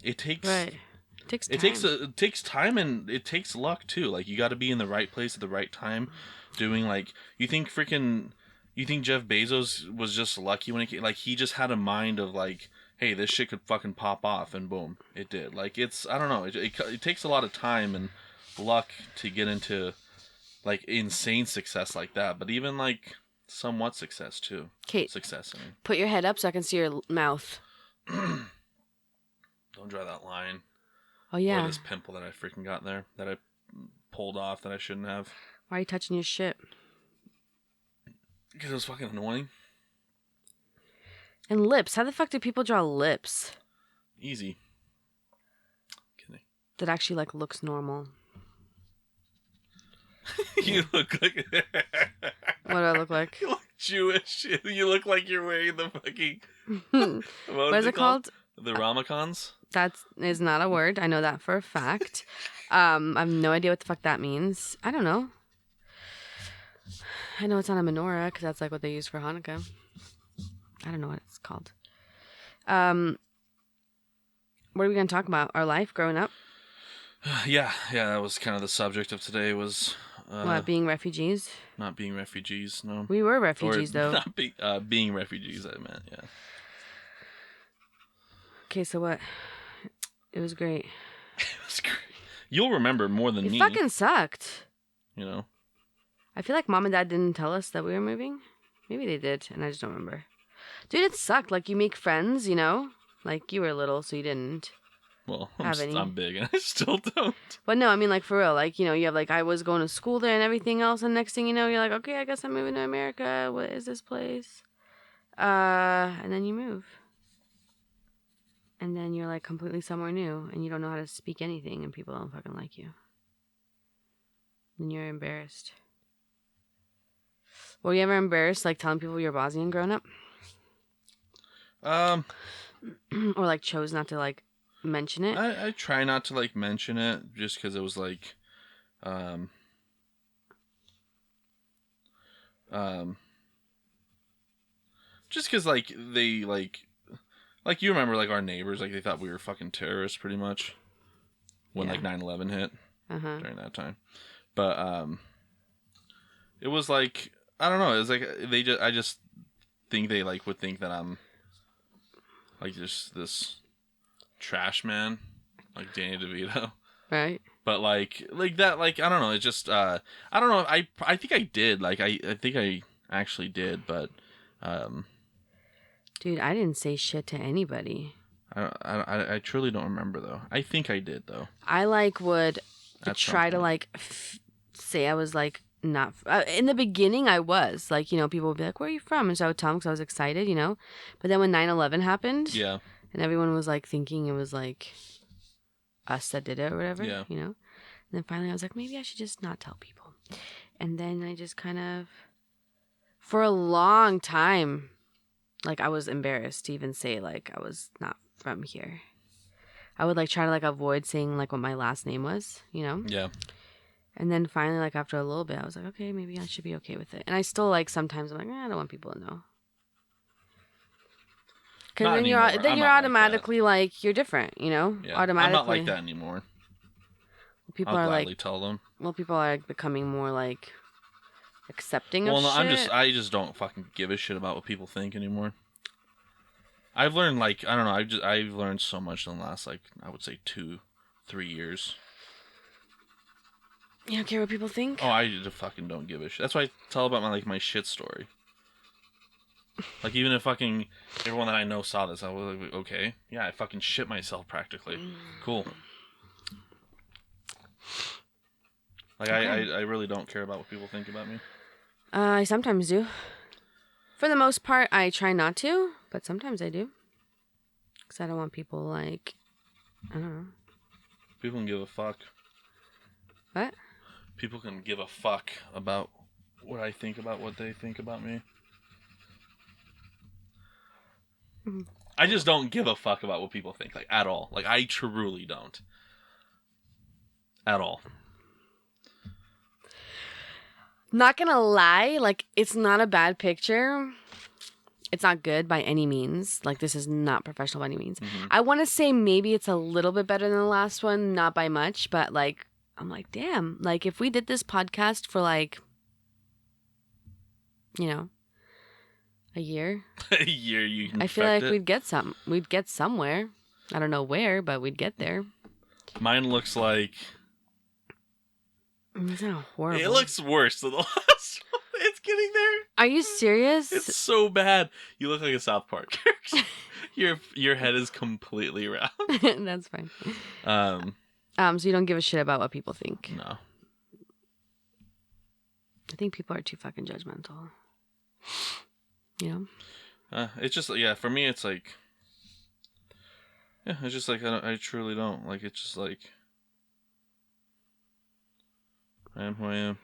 S1: It takes
S2: Right. It takes time.
S1: it takes time and it takes luck too. Like you got to be in the right place at the right time doing like you think Jeff Bezos was just lucky when it came, like he just had a mind of like hey, this shit could fucking pop off, and boom, it did. Like, it's, I don't know, it takes a lot of time and luck to get into, like, insane success like that, but even, like, somewhat success, too.
S2: Kate,
S1: success, I mean.
S2: Put your head up so I can see your mouth.
S1: Don't draw that line.
S2: Oh, yeah.
S1: Or this pimple that I freaking got there, that I pulled off that I shouldn't have.
S2: Why are you touching your shit?
S1: Because it was fucking annoying.
S2: And lips. How the fuck do people draw lips?
S1: Easy. Kidding.
S2: That actually, like, looks normal.
S1: You look like...
S2: What do I look like?
S1: You look Jewish. You look like you're wearing the fucking...
S2: What is it called?
S1: The Ramacons?
S2: That is not a word. I know that for a fact. I have no idea what the fuck that means. I don't know. I know it's not a menorah because that's like what they use for Hanukkah. I don't know what it's called. What are we going to talk about? Our life growing up?
S1: Yeah, that was kind of the subject of today was...
S2: what, being refugees?
S1: Not being refugees, no.
S2: We were refugees, though.
S1: Not being refugees, I meant, yeah.
S2: Okay, so what? It was great.
S1: It was great. You'll remember more than me.
S2: It fucking sucked.
S1: You know?
S2: I feel like mom and dad didn't tell us that we were moving. Maybe they did, and I just don't remember. Dude, it sucked. Like, you make friends, you know? Like, you were little, so you didn't
S1: well,
S2: have any.
S1: I'm big, and I still don't.
S2: But no, I mean, like, for real. Like, you know, you have, like, I was going to school there and everything else, and next thing you know, you're like, okay, I guess I'm moving to America. What is this place? And then you move. And then you're like completely somewhere new and you don't know how to speak anything and people don't fucking like you. Then you're embarrassed. Were you ever embarrassed like telling people you're Bosnian growing up? Or like chose not to like mention it?
S1: I try not to like mention it just because it was like just because like they like you remember like our neighbors, like they thought we were fucking terrorists pretty much when like 9/11 hit during that time. But it was like, I don't know, it was like I just think they like would think that I'm like just this trash man, like Danny DeVito.
S2: Right.
S1: But like that, like I don't know, it just I don't know, I think I did, like I think I actually did, but
S2: dude, I didn't say shit to anybody.
S1: I truly don't remember though. I think I did though.
S2: I like would try to like say I was like not in the beginning. I was like, you know, people would be like, "Where are you from?" And so I would tell them because I was excited, you know. But then when 9/11 happened,
S1: Yeah,
S2: and everyone was like thinking it was like us that did it or whatever,
S1: yeah,
S2: you know. And then finally I was like, maybe I should just not tell people. And then I just kind of, for a long time, like I was embarrassed to even say like I was not from here. I would like try to like avoid saying like what my last name was, you know?
S1: yeah.
S2: And then finally, like after a little bit, I was like, okay, maybe I should be okay with it. And I still like sometimes I'm like, I don't want people to know. Because then you're automatically like you're different, you know?
S1: Yeah,
S2: automatically.
S1: I'm not like that anymore.
S2: People
S1: I'll
S2: are
S1: gladly
S2: like,
S1: tell them.
S2: well, people are like becoming more like accepting
S1: Well,
S2: of
S1: no,
S2: shit.
S1: I just don't fucking give a shit about what people think anymore. I've learned like, I don't know, I've learned so much in the last like, I would say 2-3 years.
S2: You don't care what people think?
S1: Oh, I just fucking don't give a shit. That's why I tell about my shit story. Like, even if fucking everyone that I know saw this, I was like, okay, yeah, I fucking shit myself practically. Cool. Like, okay. I really don't care about what people think about me.
S2: I sometimes do. For the most part, I try not to, but sometimes I do. Because I don't want people, like, I don't know.
S1: People can give a fuck.
S2: What?
S1: People can give a fuck about what I think about what they think about me. Mm-hmm. I just don't give a fuck about what people think, like, at all. Like, I truly don't. At all.
S2: Not gonna lie, like, it's not a bad picture. It's not good by any means. Like, this is not professional by any means. Mm-hmm. I want to say maybe it's a little bit better than the last one, not by much, but, like, I'm like, damn. Like, if we did this podcast for, like, you know, a year.
S1: A year, you can
S2: I feel like we'd get somewhere. I don't know where, but we'd get there.
S1: Mine looks like...
S2: It's not horrible.
S1: It looks worse than the last one. It's getting there.
S2: Are you serious?
S1: It's so bad. You look like a South Park character. Your head is completely round.
S2: That's fine. So you don't give a shit about what people think?
S1: No.
S2: I think people are too fucking judgmental. You
S1: know? It's just, yeah, for me it's like, yeah, it's just like, I truly don't. Like, it's just like, I am who I am.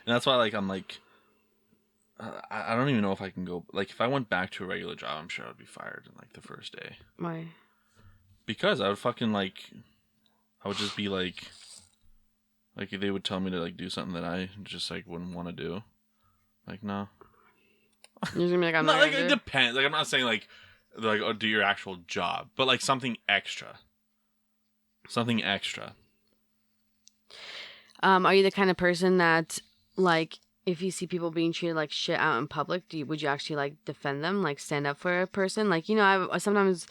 S1: And that's why, like, I'm like, I don't even know if I can go, like, if I went back to a regular job, I'm sure I'd be fired in, like, the first day.
S2: Why?
S1: Because I would fucking, like, I would just be, like, they would tell me to, like, do something that I just, like, wouldn't want to do. Like, no.
S2: You're gonna be like, I'm
S1: not
S2: not
S1: like, it depends. Like, I'm not saying, like, oh, do your actual job, but, like, something extra. Something extra.
S2: Are you the kind of person that, like, if you see people being treated like shit out in public, would you actually, like, defend them, like, stand up for a person? Like, you know, I sometimes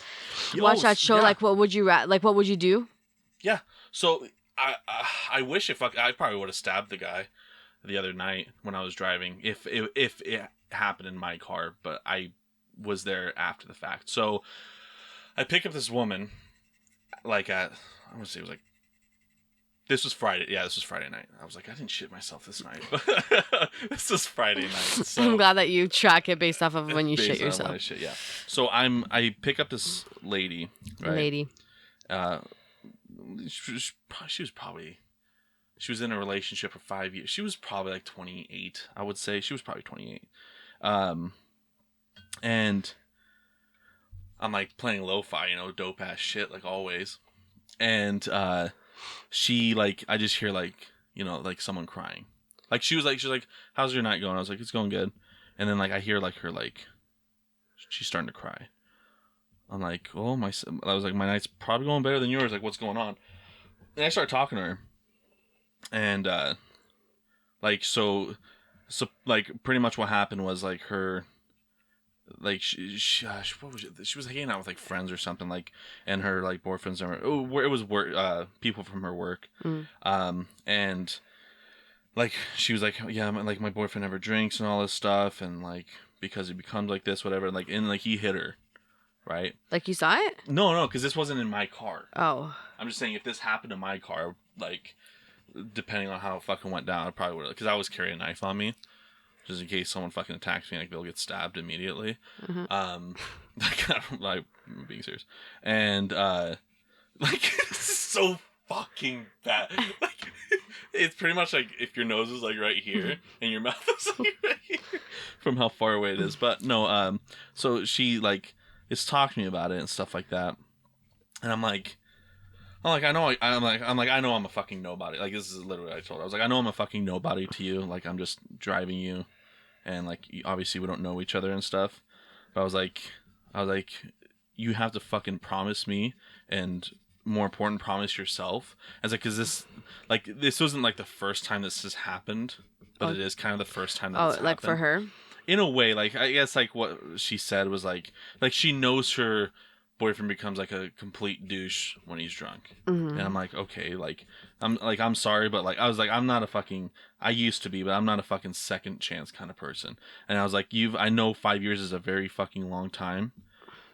S2: watch that show, like, what would you do?
S1: Yeah. So I wish I probably would have stabbed the guy the other night when I was driving if it happened in my car, but I was there after the fact. So I pick up this woman, like, at, I want to say it was like This was Friday. Yeah, this was Friday night. I was like, I didn't shit myself this night. This was Friday night. So
S2: I'm glad that you track it based off of when you shit
S1: based on
S2: yourself.
S1: when I shit, yeah. So I pick up this lady. Right?
S2: Lady.
S1: She was in a relationship for 5 years. She was probably like 28. I would say she was probably 28. And I'm like playing lo-fi, dope ass shit like always. And she like I just hear like like someone crying. Like she's like, how's your night going? I was like, it's going good. And then like I hear like her like she's starting to cry. I'm like, oh my! I was like, my night's probably going better than yours. Like, what's going on? And I start talking to her, and like so like pretty much what happened was like her. Like what was it? She was hanging out with like friends or something like, and her like boyfriends it was work people from her work, and like she was like, yeah, like my boyfriend never drinks and all this stuff, and like because he becomes like this, whatever, like and like he hit her, right?
S2: Like you saw it?
S1: No, because this wasn't in my car.
S2: Oh,
S1: I'm just saying if this happened in my car, like depending on how it fucking went down, I probably would, because I always carry a knife on me. Just in case someone fucking attacks me, like they'll get stabbed immediately. Like I'm being serious, and like it's so fucking bad. Like it's pretty much like if your nose is like right here and your mouth is like right here, from how far away it is. But no, so she like is talking to me about it and stuff like that, and I'm like, I know I'm a fucking nobody. Like this is literally what I told her. I was like, I know I'm a fucking nobody to you. Like I'm just driving you, and like obviously we don't know each other and stuff. But I was like, you have to fucking promise me, and more important, promise yourself. I was like, cause this wasn't like the first time this has happened, but it is kind of the first time that it's happened.
S2: Like for her.
S1: In a way, like I guess like what she said was like she knows her boyfriend becomes like a complete douche when he's drunk, and I'm like, okay, like I'm sorry, but like I was like, I'm not a fucking, I used to be, but I'm not a fucking second chance kind of person. And I was like, I know 5 years is a very fucking long time,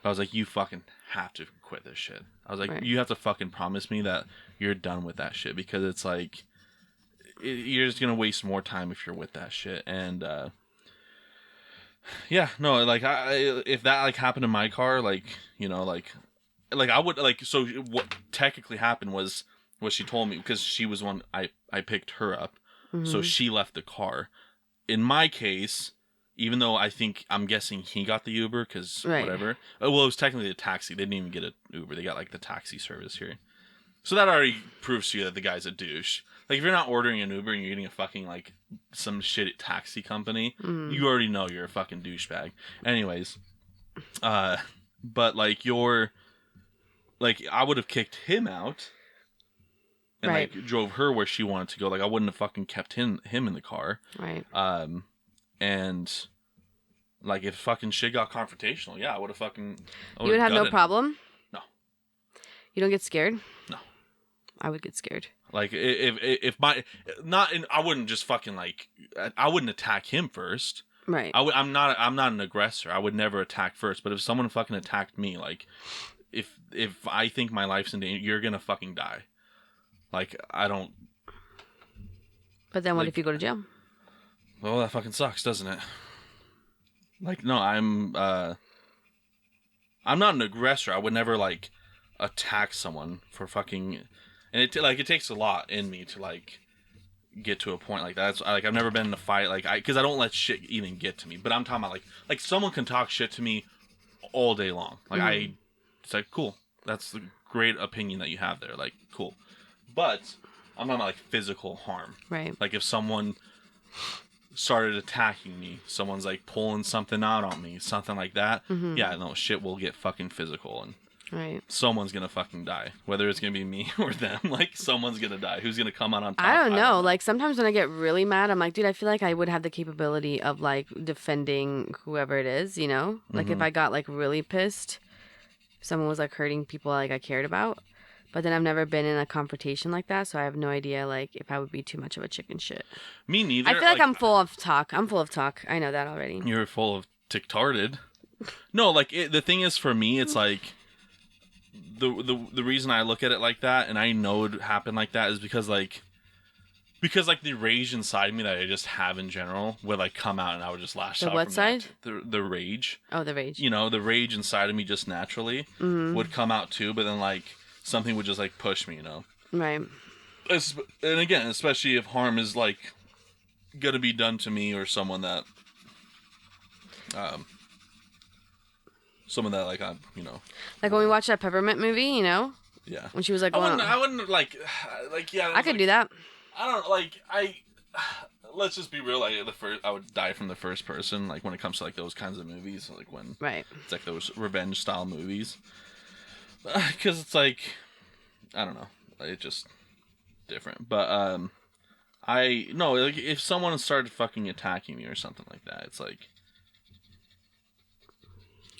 S1: but I was like, you fucking have to quit this shit. I was like, right. You have to fucking promise me that you're done with that shit, because it's like you're just gonna waste more time if you're with that shit. And yeah, no, like if that like happened in my car, like like I would like, so what technically happened was what she told me, because she was one I picked her up, so she left the car. In my case, even though I'm guessing he got the Uber, because whatever. Well, it was technically a taxi. They didn't even get an Uber. They got like the taxi service here. So that already proves to you that the guy's a douche. Like, if you're not ordering an Uber and you're getting a fucking, like, some shit taxi company, you already know you're a fucking douchebag. Anyways, but, like, I would have kicked him out and, like, drove her where she wanted to go. Like, I wouldn't have fucking kept him in the car.
S2: Right.
S1: And, like, if fucking shit got confrontational, yeah, I would have fucking...
S2: You would have no problem?
S1: No.
S2: You don't get scared?
S1: No.
S2: I would get scared.
S1: Like, if my... I wouldn't just fucking, like... I wouldn't attack him first.
S2: Right.
S1: I'm not an aggressor. I would never attack first. But if someone fucking attacked me, like... If I think my life's in danger, you're gonna fucking die. Like, I don't...
S2: But then what if you go to jail?
S1: Well, that fucking sucks, doesn't it? Like, no, I'm not an aggressor. I would never, like, attack someone for fucking... And it takes a lot in me to, like, get to a point like that. It's, like, I've never been in a fight, like, because I don't let shit even get to me. But I'm talking about, like someone can talk shit to me all day long. Like, it's like, cool. That's the great opinion that you have there. Like, cool. But I'm not like physical harm.
S2: Right.
S1: Like, if someone started attacking me, someone's like pulling something out on me, something like that, yeah, no, shit will get fucking physical, and someone's gonna fucking die. Whether it's gonna be me or them, like, someone's gonna die. Who's gonna come out on top?
S2: I don't know. Like, sometimes when I get really mad, I'm like, dude, I feel like I would have the capability of, like, defending whoever it is, you know? Like, if I got, like, really pissed, if someone was, like, hurting people, like, I cared about. But then I've never been in a confrontation like that, so I have no idea, like, if I would be too much of a chicken shit.
S1: Me neither.
S2: I feel like I'm full of talk. I know that already.
S1: You're full of tick-tarded. No, like, the thing is, for me, it's like, the reason I look at it like that, and I know it happened like that, is because like the rage inside me that I just have in general would like come out, and I would just lash out.
S2: The what
S1: from
S2: side?
S1: The rage.
S2: Oh, the rage.
S1: You know, the rage inside of me just naturally would come out too, but then like something would just like push me. You know.
S2: Right.
S1: And again, especially if harm is like gonna be done to me or someone that like I'm, you know,
S2: Like when we watched that Peppermint movie, you know,
S1: yeah.
S2: when she was like,
S1: I wouldn't like yeah.
S2: I could do that.
S1: I don't like let's just be real. Like I would die from the first person. Like when it comes to like those kinds of movies, like when
S2: Right.
S1: it's like those revenge style movies, because it's like I don't know, it's just different. But I no like if someone started fucking attacking me or something like that, it's like.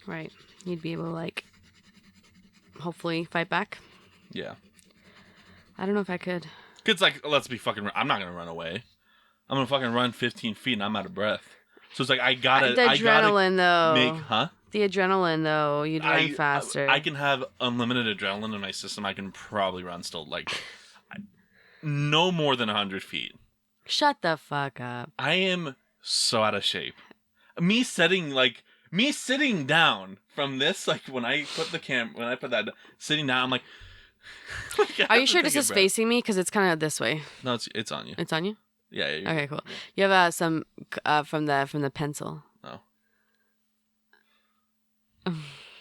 S2: Right. You'd be able to, like, hopefully fight back.
S1: Yeah.
S2: I don't know if I could.
S1: It's like, let's be fucking... I'm not going to run away. I'm going to fucking run 15 feet and I'm out of breath. So it's like, I gotta...
S2: The adrenaline, though.
S1: Huh?
S2: The adrenaline, though. You'd run faster.
S1: I can have unlimited adrenaline in my system. I can probably run still, like, no more than 100 feet.
S2: Shut the fuck up.
S1: I am so out of shape. Me sitting down from this, like when I put that sitting down, I'm like,
S2: are you sure this is facing me? Because it's kind of this way.
S1: No, it's on you.
S2: It's on you?
S1: Yeah.
S2: Okay, cool. You have some from the pencil.
S1: Oh.
S2: It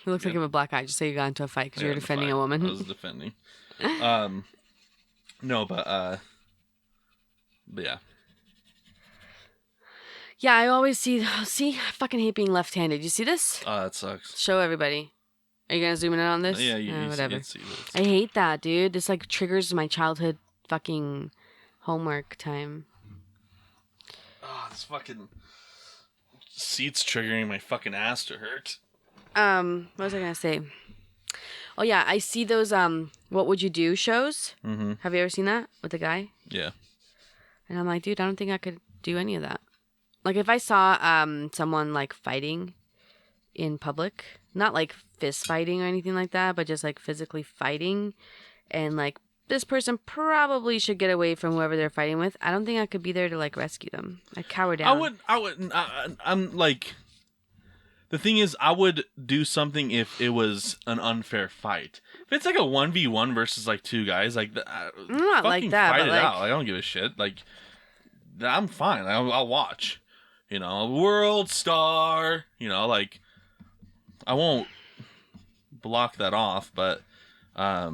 S2: looks like you have a black eye. Just say you got into a fight because you were defending a woman.
S1: I was defending. No, but yeah.
S2: Yeah, I always see, I fucking hate being left-handed. You see this?
S1: Oh, that sucks.
S2: Show everybody. Are you going to zoom in on this?
S1: Yeah, you
S2: whatever.
S1: see this.
S2: I hate that, dude. This, like, triggers my childhood fucking homework time.
S1: Oh, this fucking seat's triggering my fucking ass to hurt.
S2: What was I going to say? Oh, yeah, I see those, What Would You Do shows.
S1: Mm-hmm.
S2: Have you ever seen that with the guy?
S1: Yeah.
S2: And I'm like, dude, I don't think I could do any of that. Like, if I saw someone, like, fighting in public, not, like, fist fighting or anything like that, but just, like, physically fighting, and, like, this person probably should get away from whoever they're fighting with, I don't think I could be there to, like, rescue them. I'd cower down.
S1: I'm, like... The thing is, I would do something if it was an unfair fight. If it's, like, a 1v1 versus, like, two guys, like...
S2: Not like that,
S1: fight
S2: but,
S1: it
S2: like...
S1: out. I don't give a shit. Like, I'm fine. I'll watch. You know, world star, you know, like, I won't block that off, but,
S2: I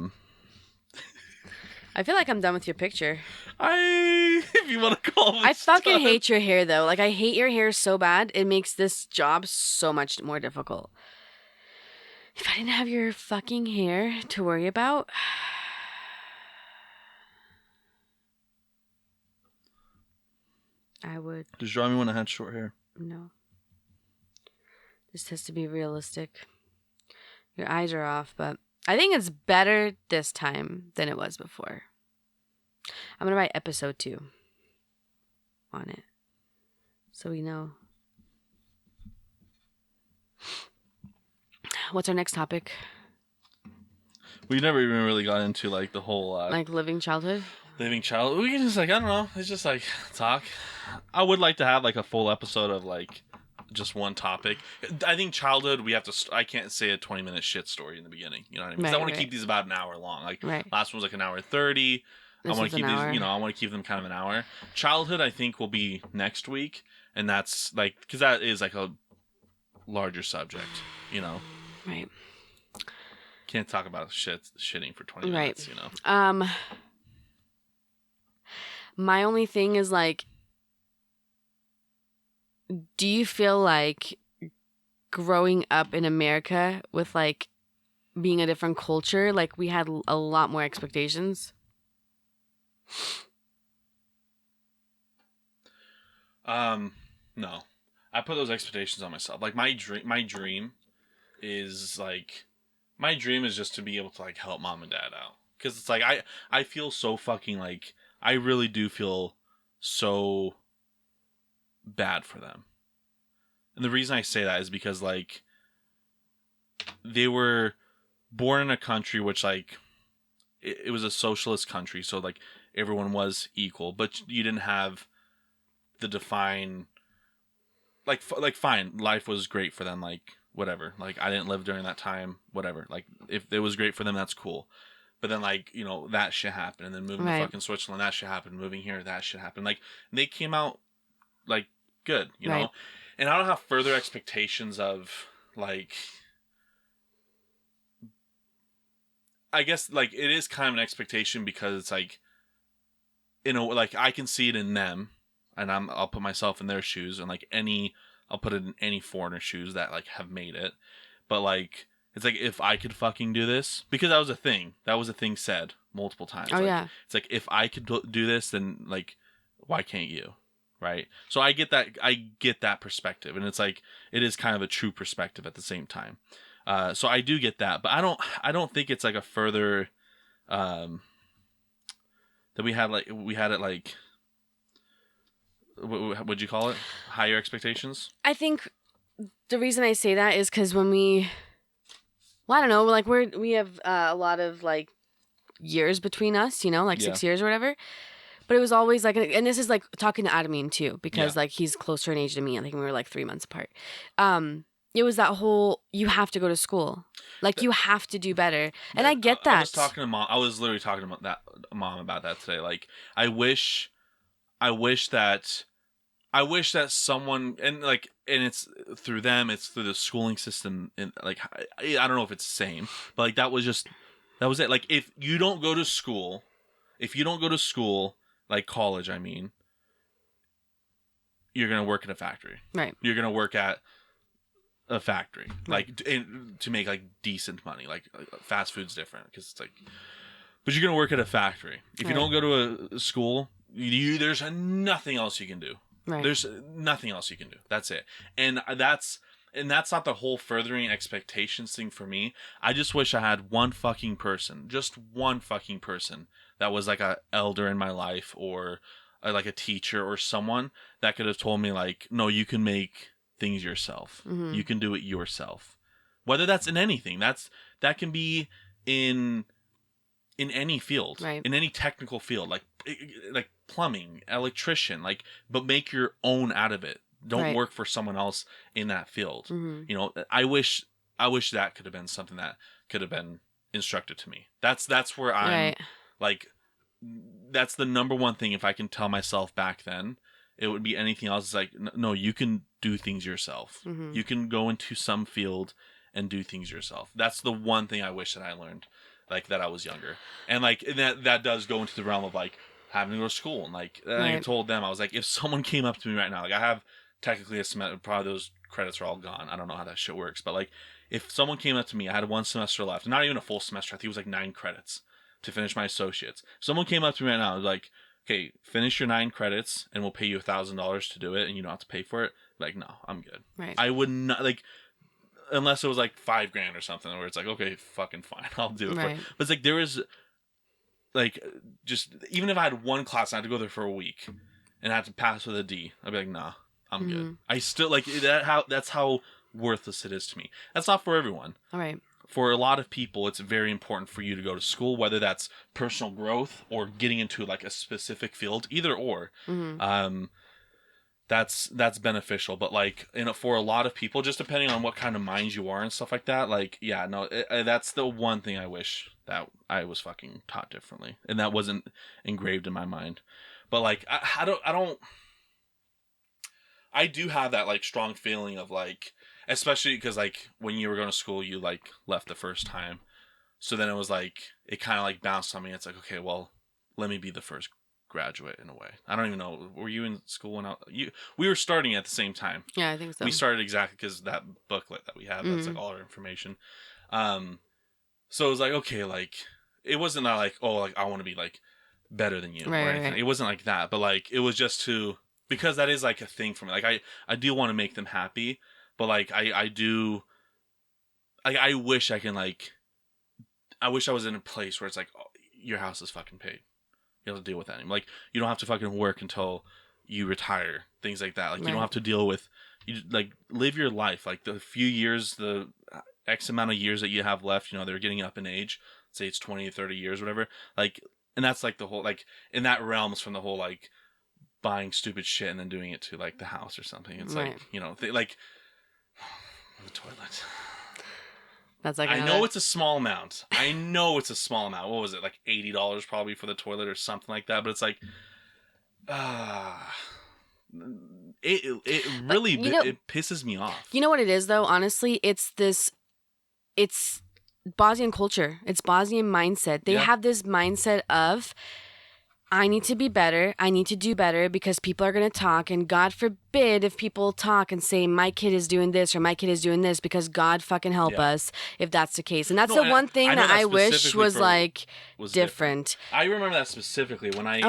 S2: feel like I'm done with your picture.
S1: if you want to call it
S2: I fucking hate your hair, though. Like, I hate your hair so bad, it makes this job so much more difficult. If I didn't have your fucking hair to worry about... I would...
S1: Just draw me when I had short hair.
S2: No. This has to be realistic. Your eyes are off, but I think it's better this time than it was before. I'm going to write episode 2 on it. So we know. What's our next topic?
S1: We never even really got into, like, the whole...
S2: like living childhood?
S1: Living child. We can just, like, I don't know. It's just, like, talk. I would like to have, like, a full episode of, like, just one topic. I think childhood, we have to... I can't say a 20-minute shit story in the beginning. You know what I mean? Because I want to keep these about an hour long. Like, last one was, like, an hour 30. I want to keep these... You know, I want to keep them kind of an hour. Childhood, I think, will be next week. And that's, like... Because that is, like, a larger subject. You know?
S2: Right.
S1: Can't talk about shitting for 20 minutes, you know?
S2: My only thing is, like, do you feel like growing up in America with, like, being a different culture, like, we had a lot more expectations?
S1: No. I put those expectations on myself. Like, my dream is, like... My dream is just to be able to, like, help mom and dad out. Because it's, like, I feel so fucking, like... I really do feel so bad for them. And the reason I say that is because, like, they were born in a country which like it was a socialist country, so like everyone was equal, but you didn't have the define like fine, life was great for them, like whatever. Like I didn't live during that time, whatever. Like if it was great for them, that's cool. But then like, you know, that shit happened, and then moving to fucking Switzerland, that shit happened, moving here, that shit happened. Like they came out like good, you know? And I don't have further expectations of like, I guess like it is kind of an expectation because it's like, you know, like I can see it in them, and I'll put myself in their shoes, and like I'll put it in any foreigner shoes that like have made it. But like it's like if I could fucking do this, because that was a thing said multiple times.
S2: Oh,
S1: like,
S2: yeah.
S1: It's like if I could do this, then like why can't you? Right? So I get that perspective, and it's like it is kind of a true perspective at the same time. So I do get that, but I don't think it's like a further that we had it like what would you call it? Higher expectations?
S2: I think the reason I say that is because when I don't know, like we have a lot of like years between us, you know, like 6 years or whatever. But it was always like, and this is like talking to Adamine too, because like he's closer in age to me. I think we were like 3 months apart. It was that whole, you have to go to school. Like you have to do better. And I get that.
S1: I was talking to mom. I was literally talking to mom about that today. Like I wish that someone, and it's through them, it's through the schooling system, and like I don't know if it's the same, but like that was it. Like if you don't go to school, like college, I mean, you're gonna work in a factory,
S2: right?
S1: You're gonna work at a factory, right. Like to make like decent money. Like fast food's different because it's like, but you're gonna work at a factory. If you don't go to a school, there's nothing else you can do. Right. There's nothing else you can do. That's it. And that's not the whole furthering expectations thing for me. I just wish I had one fucking person that was like a elder in my life, or like a teacher or someone that could have told me like, no, you can make things yourself. Mm-hmm. You can do it yourself. Whether that's in anything, that can be in any field, right. In any technical field, like plumbing, electrician, like, but make your own out of it. Don't work for someone else in that field. Mm-hmm. You know, I wish that could have been something that could have been instructed to me. That's where I'm like, that's the number one thing. If I can tell myself back then, it would be anything else. It's like, no, you can do things yourself. Mm-hmm. You can go into some field and do things yourself. That's the one thing I wish that I learned, like that I was younger. And like, and that does go into the realm of like having to go to school. And like, I told them, I was like, if someone came up to me right now, like I have technically a semester, probably those credits are all gone. I don't know how that shit works, but like if someone came up to me, I had 1 semester left, not even a full semester. I think it was like 9 credits to finish my associates. Someone came up to me right now, like, okay, finish your 9 credits and we'll pay you $1,000 to do it, and you don't have to pay for it. Like, no, I'm good. Right. I would not, like, unless it was like $5,000 or something, where it's like, okay, fucking fine, I'll do it. Right. But it's like, there is like, just even if I had one class and I had to go there for a week and I had to pass with a D, I'd be like, nah, I'm good. I still like that. That's how worthless it is to me. That's not for everyone. All right. For a lot of people, it's very important for you to go to school, whether that's personal growth or getting into like a specific field, either or. Mm-hmm. That's beneficial. But like, for a lot of people, just depending on what kind of mind you are and stuff like that, like, yeah, no, that's the one thing I wish that I was fucking taught differently, and that wasn't engraved in my mind. But like, I do have that like strong feeling of like, especially because like when you were going to school, you like left the first time, so then it was like it kind of like bounced on me. It's like, okay, well, let me be the first graduate in a way. I don't even know. Were you in school when we were starting at the same time?
S2: Yeah, I think so.
S1: We started exactly because that booklet that we have, that's like all our information. So it was like, okay, like it wasn't that like, oh, like I want to be like better than you or anything. Right. It wasn't like that, but like it was just because that is like a thing for me. Like I do want to make them happy, but like I do, like I wish I can like, I wish I was in a place where it's like, oh, your house is fucking paid. You don't have to deal with that anymore. Like you don't have to fucking work until you retire. Things like that. Like you don't have to deal with, you like live your life. Like the few years, X amount of years that you have left, you know, they're getting up in age. Say it's 20 or 30 years, whatever. Like, and that's like the whole, like, in that realms from the whole, like, buying stupid shit and then doing it to, like, the house or something. It's
S2: Right.
S1: like, you know, like, the toilet.
S2: That's like
S1: I
S2: another...
S1: know it's a small amount. What was it, like $80 probably for the toilet or something like that? But it's like, it really it pisses me off.
S2: You know what it is though? Honestly, it's Bosnian culture. It's Bosnian mindset. They have this mindset of, I need to be better. I need to do better because people are going to talk. And God forbid if people talk and say, my kid is doing this or my kid is doing this, because God fucking help us if that's the case. And that's the one thing that I wish was like different.
S1: I remember that specifically when I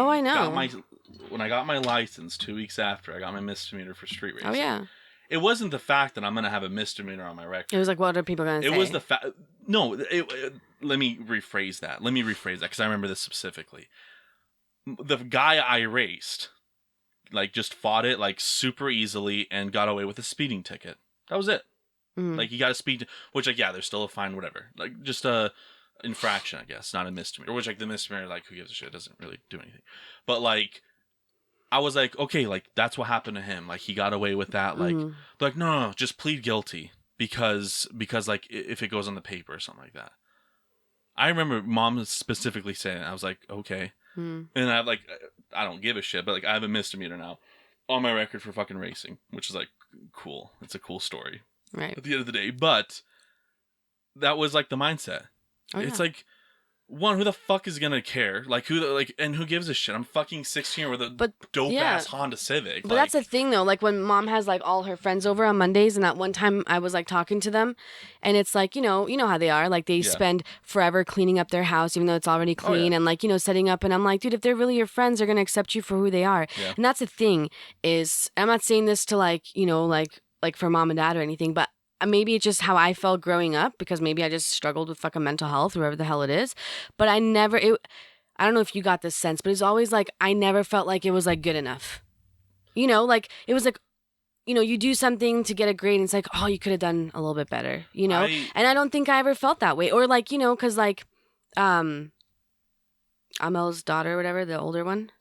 S1: got my license 2 weeks after I got my misdemeanor for street racing.
S2: Oh, yeah.
S1: It wasn't the fact that I'm going to have a misdemeanor on my record.
S2: It was like, what are people going to say?
S1: It was the fact... No, let me rephrase that. Because I remember this specifically. The guy I raced, like, just fought it, like, super easily and got away with a speeding ticket. That was it.
S2: Mm-hmm.
S1: Like, he got a speed... Which, like, yeah, there's still a fine, whatever. Like, just a infraction, I guess, not a misdemeanor. Which, like, the misdemeanor, like, who gives a shit? It doesn't really do anything. But, like... I was like, okay, like, that's what happened to him. Like, he got away with that. Like, like, no, just plead guilty because, like, if it goes on the paper or something like that. I remember Mom specifically saying it. I was like, okay. And I don't give a shit, but, like, I have a misdemeanor now on my record for fucking racing, which is, like, cool. It's a cool story.
S2: Right.
S1: At the end of the day. But that was, like, the mindset.
S2: Oh,
S1: it's like, one, who the fuck is gonna care? Like, and who gives a shit? I'm fucking 16 with a dope-ass Honda Civic.
S2: But that's the thing, though. Like, when Mom has, like, all her friends over on Mondays, and that one time I was, like, talking to them, and it's like, you know how they are. Like, they spend forever cleaning up their house, even though it's already clean, and, like, setting up. And I'm like, dude, if they're really your friends, they're gonna accept you for who they are. Yeah. And that's the thing is, I'm not saying this to, like, like for Mom and Dad or anything, but maybe it's just how I felt growing up, because maybe I just struggled with fucking mental health, whatever the hell it is. But I don't know if you got this sense, but it's always like, I never felt like it was like good enough. Like it was like, you do something to get a grade and it's like, oh, you could have done a little bit better, and I don't think I ever felt that way. Or like, cause like, Amel's daughter or whatever, the older one,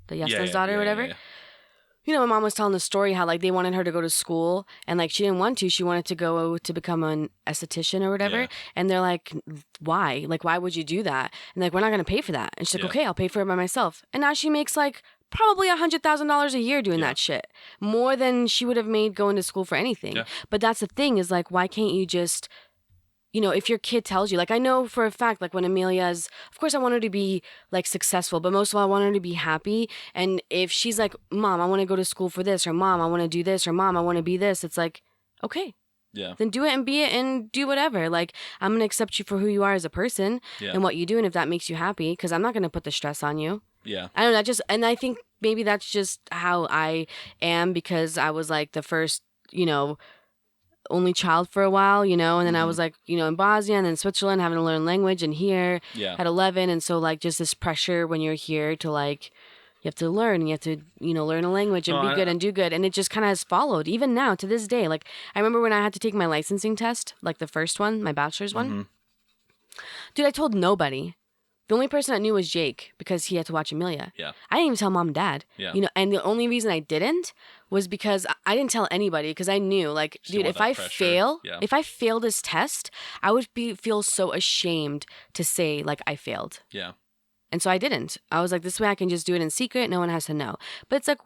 S2: the Yesna's daughter or whatever. Yeah. My mom was telling the story how, like, they wanted her to go to school and, like, she didn't want to. She wanted to go to become an esthetician or whatever. Yeah. And they're like, why? Like, why would you do that? And, like, we're not going to pay for that. And she's like, okay, I'll pay for it by myself. And now she makes, like, probably $100,000 a year doing that shit. More than she would have made going to school for anything. Yeah. But that's the thing is, like, why can't you just... if your kid tells you, like, I know for a fact, like, when Amelia's, of course I want her to be, like, successful, but most of all, I want her to be happy. And if she's like, Mom, I want to go to school for this, or Mom, I want to do this, or Mom, I want to be this, it's like, okay. Yeah. Then do it and be it and do whatever. Like, I'm going to accept you for who you are as a person and what you do, and if that makes you happy, because I'm not going to put the stress on you. Yeah. I don't know, and I think maybe that's just how I am, because I was, like, the first, only child for a while, and then I was like, in Bosnia and then Switzerland, having to learn language, and here at 11. And so, like, just this pressure when you're here to, like, you have to learn, and you have to, learn a language and be good and do good. And it just kind of has followed even now to this day. Like, I remember when I had to take my licensing test, like the first one, my bachelor's one. Dude, I told nobody. The only person that knew was Jake, because he had to watch Amelia. Yeah. I didn't even tell Mom and Dad. Yeah. And the only reason I didn't was because I didn't tell anybody, because I knew, like, dude, if I fail this test, I would feel so ashamed to say, like, I failed. Yeah. And so I didn't. I was like, this way I can just do it in secret. No one has to know. But it's like,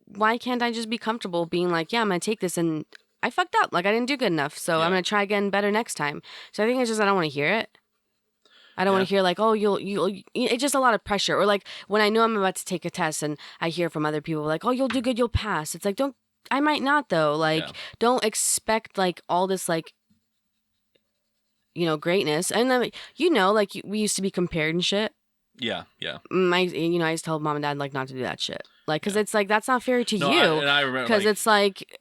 S2: why can't I just be comfortable being like, yeah, I'm going to take this, and I fucked up. Like, I didn't do good enough. So I'm going to try again better next time. So I think it's just, I don't want to hear it. I don't want to hear, like, oh, you'll, it's just a lot of pressure. Or, like, when I know I'm about to take a test and I hear from other people, like, oh, you'll do good, you'll pass. It's like, I might not, though. Like, don't expect, like, all this, like, greatness. And then, like, we used to be compared and shit. Yeah, yeah. I used to tell Mom and Dad, like, not to do that shit. Like, because it's like, that's not fair to you. I remember, because like, it's like,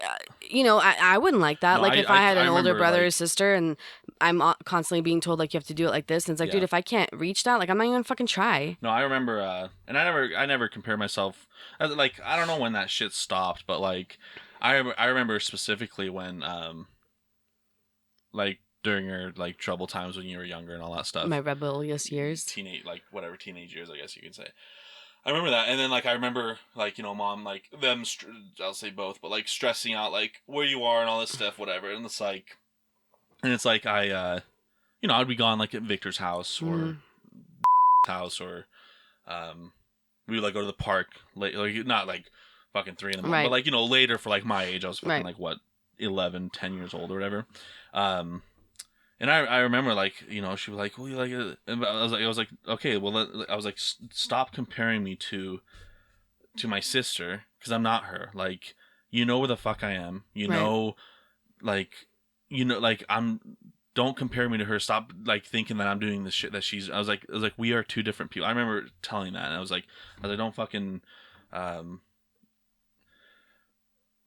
S2: I wouldn't like that. No, like, if I had an older brother or sister, and I'm constantly being told, like, you have to do it like this, and it's like, dude, if I can't reach that, like, I'm not even gonna fucking try. No, I remember, and I never compare myself. Like, I don't know when that shit stopped, but, like, I remember specifically when, like,
S1: during your like trouble times when you were younger and all that stuff.
S2: My rebellious years.
S1: Teenage years, I guess you could say. I remember that, and then like I remember like mom like them. I'll say both, but like stressing out like where you are and all this stuff, whatever. And it's like I, I'd be gone like at Victor's house or house or, we would like go to the park late, like not like fucking 3 a.m, but like later for like my age. I was fucking like what 11, 10 years old or whatever. And I remember like she was like, well, you like it, and I was like okay, well, I was like stop comparing me to my sister because I'm not her. Like where the fuck I am. Don't compare me to her. Stop like thinking that I'm doing the shit that she's. I was like we are two different people. I remember telling that, and I was like don't fucking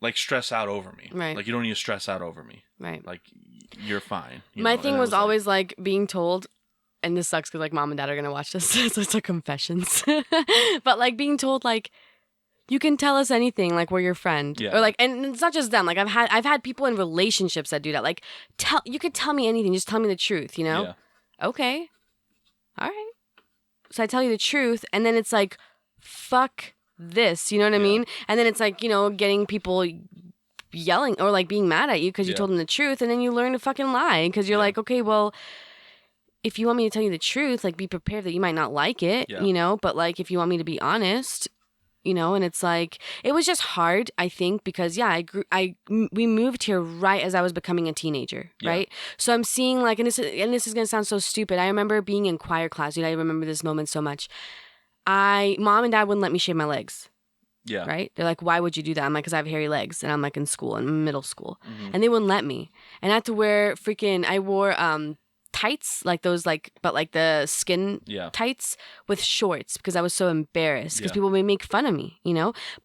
S1: like stress out over me.
S2: Right.
S1: Like you don't need to stress out over me.
S2: Right.
S1: Like you're fine.
S2: My thing was always like being told, and this sucks because like mom and dad are gonna watch this, so it's a confessions. But like being told like, you can tell us anything, like we're your friend, or like, and it's not just them. Like I've had people in relationships that do that. Like you could tell me anything, just tell me the truth.
S1: Yeah.
S2: Okay, all right. So I tell you the truth, and then it's like, fuck this. You know what I mean? And then it's like getting people yelling or like being mad at you because you told them the truth, and then you learn to fucking lie because you're like, okay, well, if you want me to tell you the truth, like be prepared that you might not like it, but like if you want me to be honest, and it's like it was just hard, I think, because we moved here right as I was becoming a teenager, right? So I'm seeing like, and this is gonna sound so stupid, I remember being in choir class, I remember this moment so much. Mom and dad wouldn't let me shave my legs.
S1: Yeah.
S2: Right? They're like, why would you do that? I'm like, because I have hairy legs, and I'm like in school, in middle school,
S1: Mm-hmm.
S2: and they wouldn't let me. And I had to wear I wore tights, like those, like, but like the skin tights with shorts because I was so embarrassed because people would make fun of me,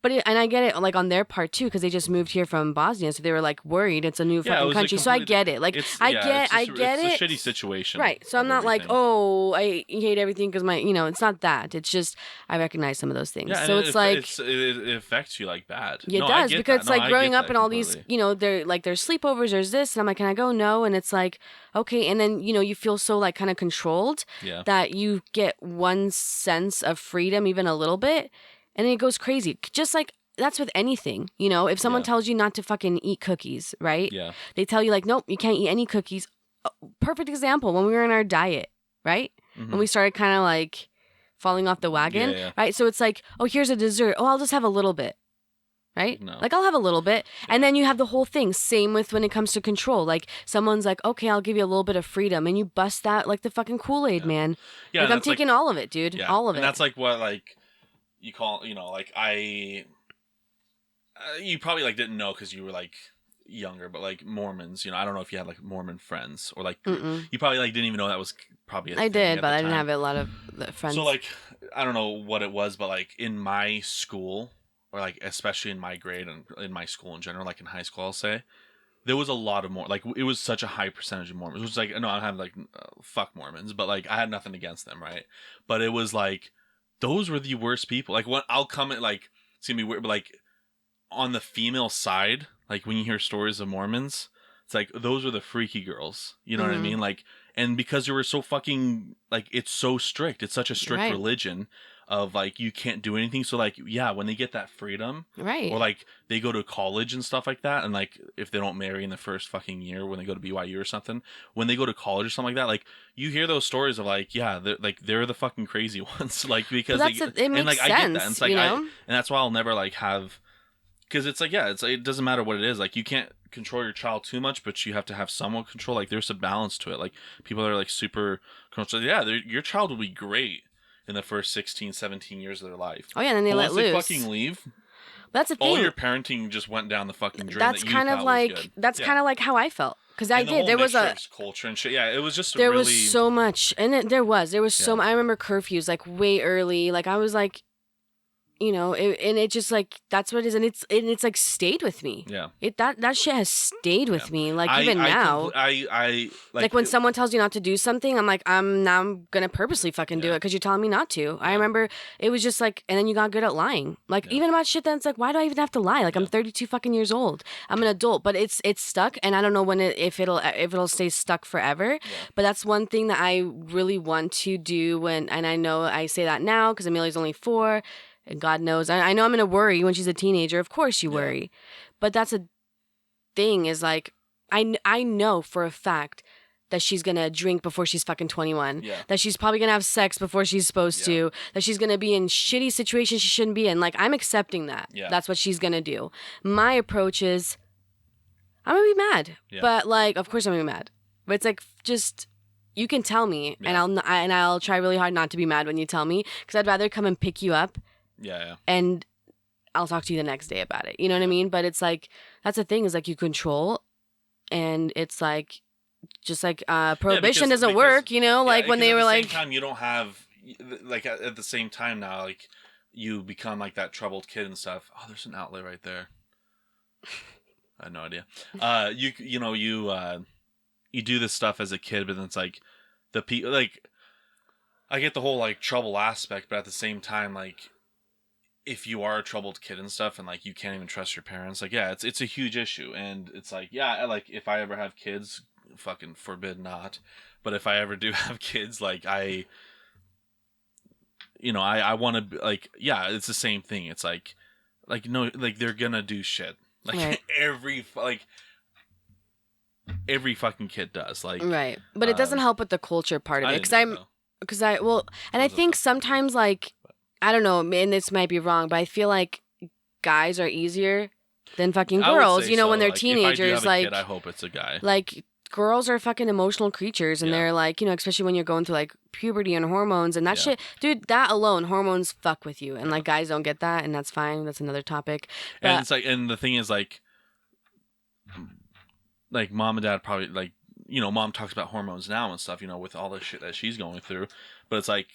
S2: But and I get it, like on their part too, because they just moved here from Bosnia, so they were like worried. It's a new fucking country, so I get it. Like I get it.
S1: It's a shitty situation,
S2: right? So I'm not like, oh, I hate everything because my, it's not that. It's just I recognize some of those things.
S1: Yeah,
S2: so it's like
S1: it affects you like bad.
S2: Yeah, it does because it's like growing up in all these, they're like there's sleepovers, there's this, and I'm like, can I go? No, and it's like okay, and then you feel so like kind of controlled that you get one sense of freedom, even a little bit, and then it goes crazy. Just like that's with anything, if someone tells you not to fucking eat cookies, right?
S1: Yeah.
S2: They tell you like, nope, you can't eat any cookies. Perfect example, when we were on our diet, right?
S1: Mm-hmm.
S2: When we started kind of like falling off the wagon, right? So it's like, oh, here's a dessert. Oh, I'll just have a little bit. Right?
S1: No.
S2: Like I'll have a little bit. And then you have the whole thing. Same with when it comes to control. Like someone's like, okay, I'll give you a little bit of freedom. And you bust that like the fucking Kool-Aid, man. Yeah. Like I'm taking all of it, dude. Yeah. All of it.
S1: And that's like what like you call, like you probably like didn't know because you were like younger, but like Mormons, I don't know if you had like Mormon friends or like you probably like didn't even know that was probably a thing.
S2: I did, but I didn't have a lot of friends.
S1: So like, I don't know what it was, but like in my school, or like especially in my grade and in my school in general, like in high school, I'll say, there was a lot of more, like it was such a high percentage of Mormons, which is like, no, I don't have like, fuck Mormons, but like I had nothing against them, right? But it was like, those were the worst people. Like when I'll come at like, it's gonna be weird, but like on the female side, like when you hear stories of Mormons, it's like, those are the freaky girls, you know what I mean? Like, and because they were so fucking, like, it's so strict, it's such a strict religion of like you can't do anything, so like when they get that freedom,
S2: right, or
S1: like they go to college and stuff like that, and like if they don't marry in the first fucking year when they go to BYU or something, when they go to college or something like that, like you hear those stories of like they're the fucking crazy ones, like because
S2: it makes
S1: and like
S2: sense,
S1: I get that, and it's like
S2: and
S1: that's why I'll never like have, because it's like it's like, it doesn't matter what it is, like you can't control your child too much, but you have to have somewhat control. Like there's a balance to it. Like people that are like super control, your child will be great in the first 16, 17 years of their life.
S2: Oh yeah, and then they let loose.
S1: Once they fucking leave,
S2: that's the thing.
S1: All your parenting just went down the fucking drain.
S2: That's kind of like kind of like how I felt, because I did. There was a
S1: culture and shit. Yeah, it was just
S2: there was so much, and there was so. I remember curfews like way early. Like I was like, and it just like that's what it is, and it's like stayed with me.
S1: Yeah.
S2: That shit has stayed with me. Like
S1: I
S2: even now,
S1: I
S2: like when someone tells you not to do something, I'm like I'm gonna purposely fucking do it because you're telling me not to. I remember it was just like, and then you got good at lying. Like even about shit that's like, why do I even have to lie? Like I'm 32 fucking years old. I'm an adult, but it's stuck, and I don't know if it'll stay stuck forever. Yeah. But that's one thing that I really want to do and I know I say that now because Amelia's only 4. And God knows, I know I'm going to worry when she's a teenager. Of course you worry. But that's a thing is like, I know for a fact that she's going to drink before she's fucking 21. Yeah. That she's probably going to have sex before she's supposed to. That she's going to be in shitty situations she shouldn't be in. Like, I'm accepting that. Yeah. That's what she's going to do. My approach is, I'm going to be mad. Yeah. But like, of course I'm going to be mad. But it's like, just... You can tell me, and I'll try really hard not to be mad when you tell me, because I'd rather come and pick you up. Yeah. And I'll talk to you the next day about it. You know what I mean? But it's like, that's the thing is like you control, and it's like, just like prohibition doesn't work, like when they were like.
S1: At the same time, you don't have, like at the same time now, like you become like that troubled kid and stuff. Oh, there's an outlet right there. I had no idea. You do this stuff as a kid, but then it's like like I get the whole like trouble aspect, but at the same time, like if you are a troubled kid and stuff, and like you can't even trust your parents, like it's a huge issue, and it's like like if I ever have kids, fucking forbid not, but if I ever do have kids, like I want to like it's the same thing. It's like no, like they're gonna do shit like right. Every fucking kid does, like
S2: right, but it doesn't help with the culture part of it because I think sometimes like I don't know, and this might be wrong, but I feel like guys are easier than fucking girls. When they're like, teenagers. If I do have a kid,
S1: I hope it's a guy.
S2: Like girls are fucking emotional creatures, and they're like especially when you're going through like puberty and hormones and that shit, dude. That alone, hormones fuck with you, and like guys don't get that, and that's fine. That's another topic. But,
S1: and it's like, and the thing is like mom and dad probably like mom talks about hormones now and stuff with all the shit that she's going through, but it's like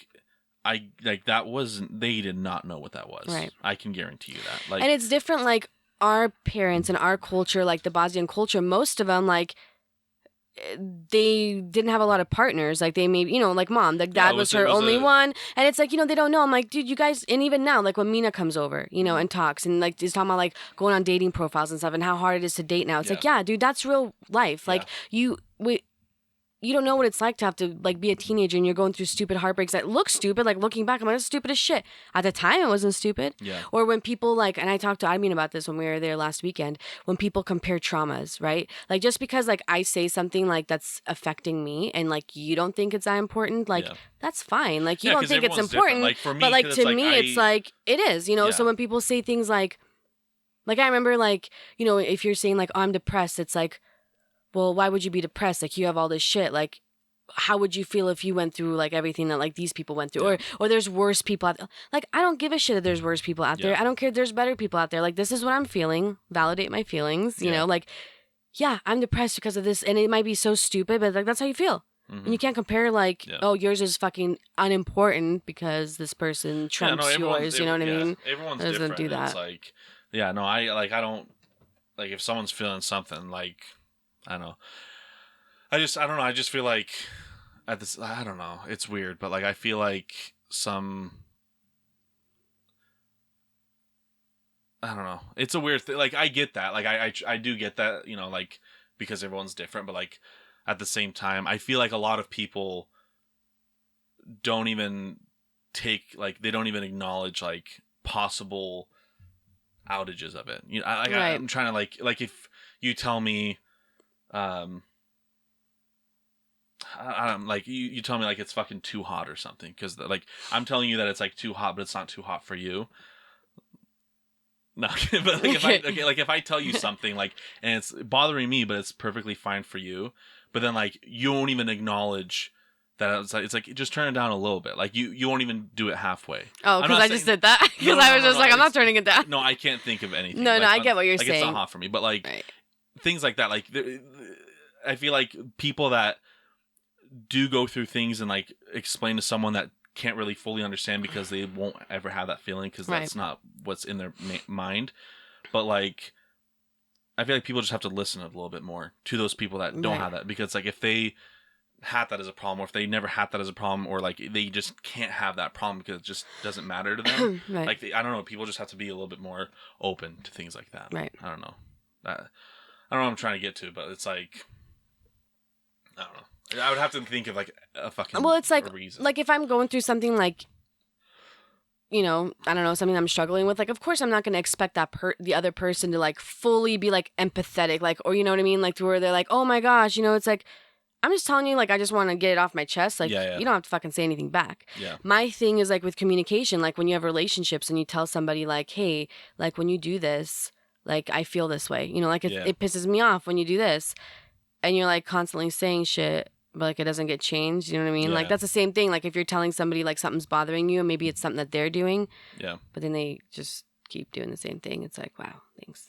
S1: that wasn't, they did not know what that was. Right. I can guarantee you that. Like,
S2: and it's different. Like our parents and our culture, like the Bosnian culture, most of them like they didn't have a lot of partners. Like they maybe like mom, like dad was her only one, and it's like they don't know. I'm like, dude, you guys, and even now, like when Mina comes over, and talks and like is talking about like going on dating profiles and stuff and how hard it is to date now. It's like, dude, that's real life. Like you don't know what it's like to have to like be a teenager and you're going through stupid heartbreaks that look stupid. Like looking back, I'm like, it's stupid as shit. At the time, it wasn't stupid. Yeah. Or when people like, and I talked to Amin about this when we were there last weekend, when people compare traumas, right? Like just because like I say something like that's affecting me and like you don't think it's that important, like that's fine. Like you don't think it's important, like, for me, but like to me, it's like it is. So when people say things like I remember like if you're saying like, oh, I'm depressed, it's like, well, why would you be depressed? Like, you have all this shit. Like, how would you feel if you went through, like, everything that, like, these people went through? Or there's worse people out there. Like, I don't give a shit if there's worse people out there. I don't care if there's better people out there. Like, this is what I'm feeling. Validate my feelings, you know? Like, I'm depressed because of this. And it might be so stupid, but, like, that's how you feel. Mm-hmm. And you can't compare, like, oh, yours is fucking unimportant because this person trumps yours. You know what I mean?
S1: Everyone's different. Do that. It's like, I don't, like, if someone's feeling something, like, I don't know. I don't know. I just feel like at this, I don't know. It's weird, but like, I feel like I don't know. It's a weird thing. Like, I get that. Like, I do get that, like, because everyone's different, but like, at the same time, I feel like a lot of people don't even they don't even acknowledge like possible outages of it. I'm trying to like if you tell me, like you tell me like it's fucking too hot or something, because like I'm telling you that it's like too hot, but it's not too hot for you. No, but like if I tell you something like and it's bothering me, but it's perfectly fine for you, but then like you won't even acknowledge that it's like just turn it down a little bit. Like you won't even do it halfway.
S2: Oh, because I just did that because I was just like, I'm not turning it down.
S1: No, I can't think of anything.
S2: No, I get what you're saying.
S1: It's not hot for me, but like things like that. Like I feel like people that do go through things and like explain to someone that can't really fully understand because they won't ever have that feeling because that's not what's in their mind. But like, I feel like people just have to listen a little bit more to those people that don't have that, because like if they had that as a problem, or if they never had that as a problem, or like they just can't have that problem because it just doesn't matter to them. Like I don't know, people just have to be a little bit more open to things like that. I don't know. I don't know what I'm trying to get to, but it's like, I don't know. I would have to think of like a fucking
S2: it's like
S1: reason.
S2: Like if I'm going through something like, you know, I don't know, something I'm struggling with, like of course I'm not going to expect that the other person to like fully be like empathetic, like, or you know what I mean, like to where they're like, oh my gosh, you know, it's like, I'm just telling you, like, I just want to get it off my chest. Like, you don't have to fucking say anything back. My thing is, like, with communication, like, when you have relationships and you tell somebody, like, hey, like, when you do this, like, I feel this way. You know, like, it pisses me off when you do this. And you're, like, constantly saying shit, but, like, it doesn't get changed. You know what I mean? Like, that's the same thing. Like, if you're telling somebody, like, something's bothering you, and maybe it's something that they're doing. But then they just keep doing the same thing. It's like, wow, thanks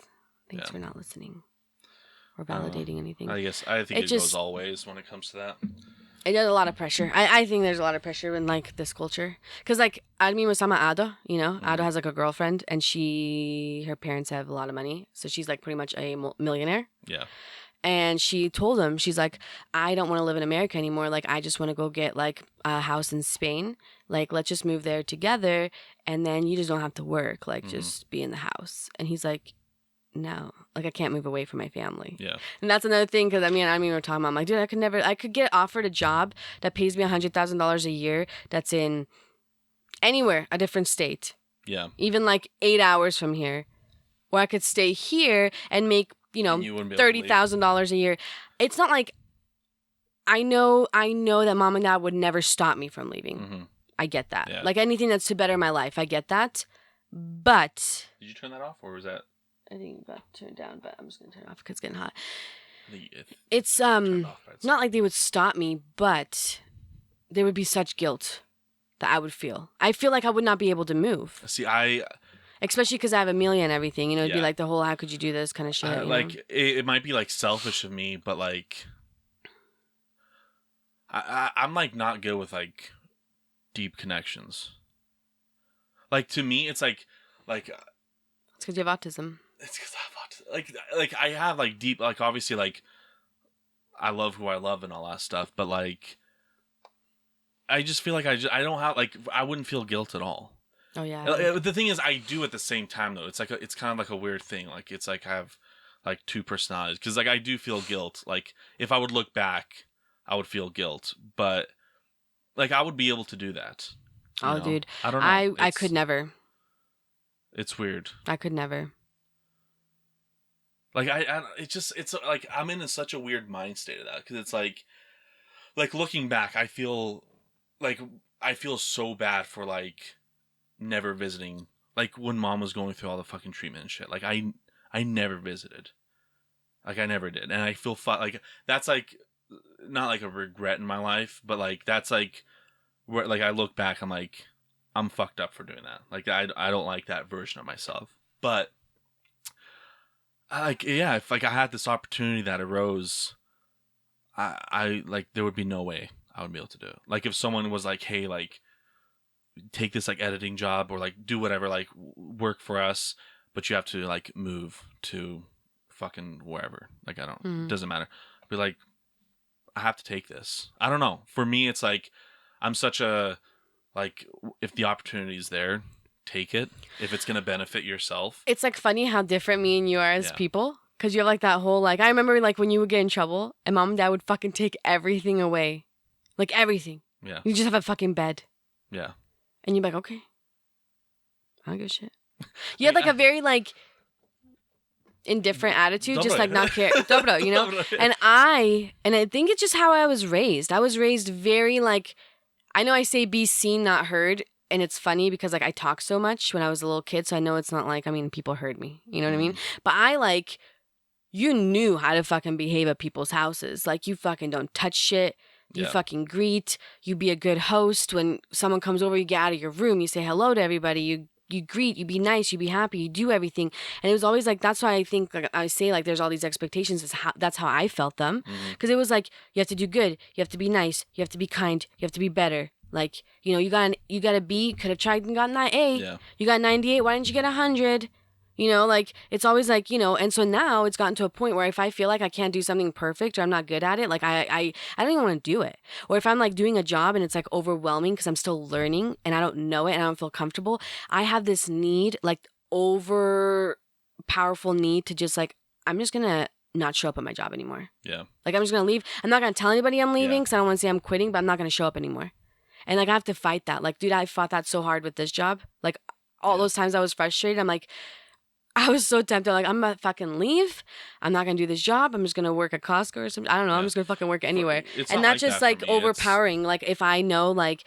S2: for not listening. Or validating anything.
S1: I think it goes all ways when it comes to that.
S2: It does a lot of pressure. I think there's a lot of pressure in like this culture, because like Admi was sama Ado, you know, Ado has like a girlfriend, and her parents have a lot of money, so she's like pretty much a millionaire. And she told him, she's like, I don't want to live in America anymore. Like, I just want to go get like a house in Spain. Like, let's just move there together, and then you just don't have to work. Like, just be in the house. And he's like, no, like I can't move away from my family. And that's another thing, because I mean we were talking about, I'm like, dude, I could get offered a job that pays me $100,000 a year that's in anywhere, a different state. Even like 8 hours from here, or I could stay here and make, you know, $30,000 a year. It's not like I know that mom and dad would never stop me from leaving. I get that. Like anything that's to better my life, I get that. But
S1: did you turn that off, or was that?
S2: I think I'm about to turn it down, but I'm just going to turn it off because it's getting hot. It's not like they would stop me, but there would be such guilt that I would feel. I feel like I would not be able to move.
S1: See,
S2: especially because I have Amelia and everything, you know, it'd be like the whole, how could you do this kind of shit.
S1: Like, it might be like selfish of me, but like, I'm like not good with like deep connections. Like to me, it's like, it's
S2: because you have autism.
S1: It's because I have autism. Like I have like deep, like obviously like I love who I love and all that stuff, but like I just feel like I don't have, like, I wouldn't feel guilt at all.
S2: Oh yeah.
S1: The thing is, I do at the same time though. It's like it's kind of like a weird thing. Like it's like I have like two personalities, because like I do feel guilt. Like if I would look back, I would feel guilt, but like I would be able to do that.
S2: Oh, know? Dude,
S1: I don't know.
S2: I could never.
S1: It's weird.
S2: I could never.
S1: Like it's like I'm in such a weird mind state of that, because it's like looking back, I feel so bad for like never visiting, like when mom was going through all the fucking treatment and shit. Like I never visited, like I never did, and I feel like that's like not like a regret in my life, but like that's like where like I look back, I'm like I'm fucked up for doing that. Like I don't like that version of myself, but. Like, yeah, if like I had this opportunity that arose, I like there would be no way I would be able to do it. Like if someone was like, hey, like take this like editing job, or like do whatever, like work for us, but you have to like move to fucking wherever. Like I don't, it doesn't matter. But like I have to take this. I don't know. For me, it's like I'm such a, like if the opportunity is there, take it if it's gonna benefit yourself.
S2: It's like funny how different me and you are as people, because you have like that whole, like I remember like when you would get in trouble and mom and dad would fucking take everything away, like everything.
S1: Yeah,
S2: you just have a fucking bed.
S1: Yeah,
S2: and you'd be like, okay, I don't give a shit. You had like a very like indifferent attitude, just like not care, dobro, you know. And I think it's just how I was raised. I was raised very like, I know I say be seen not heard. And it's funny because, like, I talked so much when I was a little kid, so I know it's not like, I mean, people heard me. You know what I mean? But I, like, you knew how to fucking behave at people's houses. Like, you fucking don't touch shit. You fucking greet. You be a good host. When someone comes over, you get out of your room. You say hello to everybody. You greet. You be nice. You be happy. You do everything. And it was always, like, that's why I think, like, I say, like, there's all these expectations. That's how I felt them. Because it was, like, you have to do good. You have to be nice. You have to be kind. You have to be better. Like, you know, you got a B, could have tried and gotten that A.
S1: Yeah.
S2: You got 98, why didn't you get 100? You know, like, it's always like, you know, and so now it's gotten to a point where if I feel like I can't do something perfect or I'm not good at it, like, I don't even want to do it. Or if I'm, like, doing a job and it's, like, overwhelming because I'm still learning and I don't know it and I don't feel comfortable, I have this need, like, over powerful need to just, like, I'm just going to not show up at my job anymore.
S1: Yeah.
S2: Like, I'm just going to leave. I'm not going to tell anybody I'm leaving
S1: Yeah.
S2: because I don't want to say I'm quitting, but I'm not going to show up anymore. And, like, I have to fight that. Like, dude, I fought that so hard with this job. Like, all those times I was frustrated, I'm like, I was so tempted. Like, I'm going to fucking leave. I'm not going to do this job. I'm just going to work at Costco or something. I don't know. I'm just going to fucking work anywhere.
S1: It's
S2: And
S1: not
S2: that's just,
S1: that
S2: like,
S1: for me.
S2: overpowering. Like, if I know, like,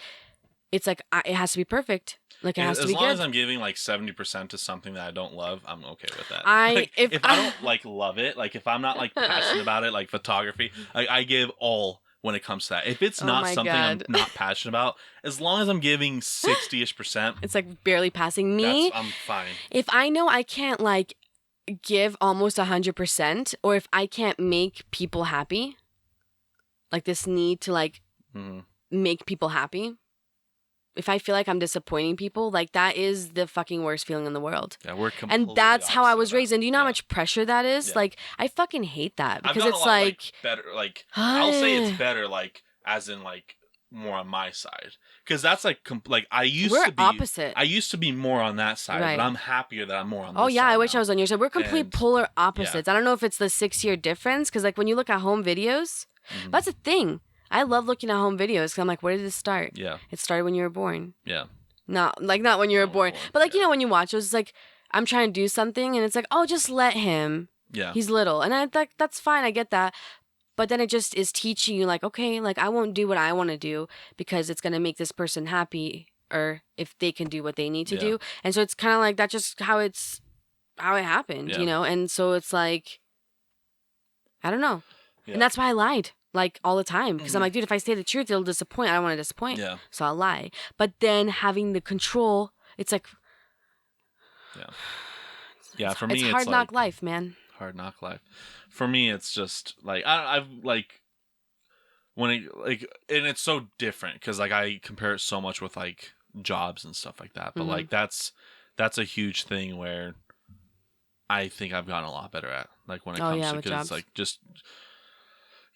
S2: it's like, it has to be perfect. Like, it has to be good.
S1: As long as I'm giving, like, 70% to something that I don't love, I'm okay with that. If I don't, like, love it, like, if I'm not, like, passionate about it, like, photography, I give all when it comes to that. If it's not something I'm not passionate about, as long as I'm giving 60-ish%.
S2: It's, like, barely passing me.
S1: I'm fine.
S2: If I know I can't, like, give almost 100%, or if I can't make people happy, like, this need to, like, make people happy, if I feel like I'm disappointing people, like, that is the fucking worst feeling in the world.
S1: Yeah, we're completely
S2: and that's how I was
S1: opposite of
S2: raised. And do you know how
S1: that.
S2: much pressure that is?
S1: Yeah.
S2: Like, I fucking hate that because
S1: I've done
S2: it's
S1: a lot,
S2: like
S1: better. Like, I'll say it's better, like, as in, like, more on my side, because that's like I used
S2: we're
S1: to be
S2: opposite.
S1: I used to be more on that side,
S2: Right.
S1: but I'm happier that I'm more on.
S2: Oh
S1: this
S2: yeah,
S1: side
S2: I wish
S1: now.
S2: I was on your side. We're complete
S1: And-
S2: polar opposites. I don't know if it's the 6-year difference, because like when you look at home videos, that's a thing. I love looking at home videos because I'm like, where did this start?
S1: Yeah.
S2: It started when you were born.
S1: Yeah.
S2: Not when you were born, but like, you know, when you watch it, it's like, I'm trying to do something and it's like, oh, just let him.
S1: Yeah.
S2: He's little. And that's fine. I get that. But then it just is teaching you, like, okay, like, I won't do what I want to do because it's going to make this person happy, or if they can do what they need to do. And so it's kind of like, that's just how it happened, you know? And so it's like, I don't know.
S1: Yeah.
S2: And that's why I lied, like, all the time. Because I'm like, dude, if I say the truth, it'll disappoint. I don't want to disappoint.
S1: Yeah.
S2: So I'll lie. But then having the control, it's like...
S1: Yeah. Yeah, for me,
S2: it's hard
S1: like,
S2: knock life, man.
S1: Hard knock life. For me, it's just, like, I've, like, when it, like, and it's so different, because, like, I compare it so much with, like, jobs and stuff like that. But, like, that's a huge thing where I think I've gotten a lot better at, like, when it comes to, because it's, like, just...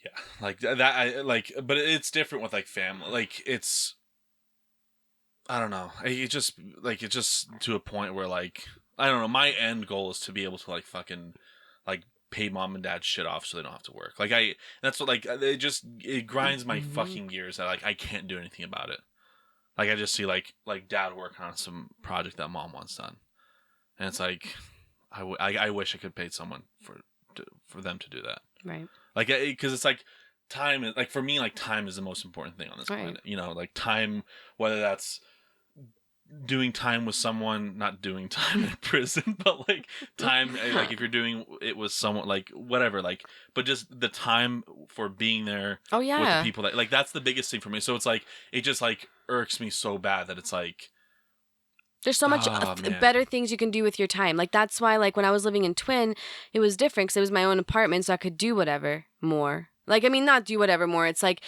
S1: Yeah, like that. I like, but it's different with like family. Like it's, I don't know. It just to a point where like I don't know. My end goal is to be able to like fucking like pay mom and dad shit off so they don't have to work. Like that's what like it grinds my fucking gears that like I can't do anything about it. Like I just see like dad working on some project that mom wants done, and it's like I wish I could pay someone for them to do that.
S2: Right.
S1: Like, because it's like time is like for me, like time is the most important thing on this planet. You know, like time, whether that's doing time with someone, not doing time in prison, but like time, like if you're doing it with someone, like whatever, like, but just the time for being there.
S2: Oh yeah.
S1: With the people that like that's the biggest thing for me. So it's like it just like irks me so bad that it's like.
S2: There's so much better things you can do with your time. Like, that's why, like, when I was living in Twin, it was different because it was my own apartment, so I could do whatever more. Like, I mean, not do whatever more. It's like,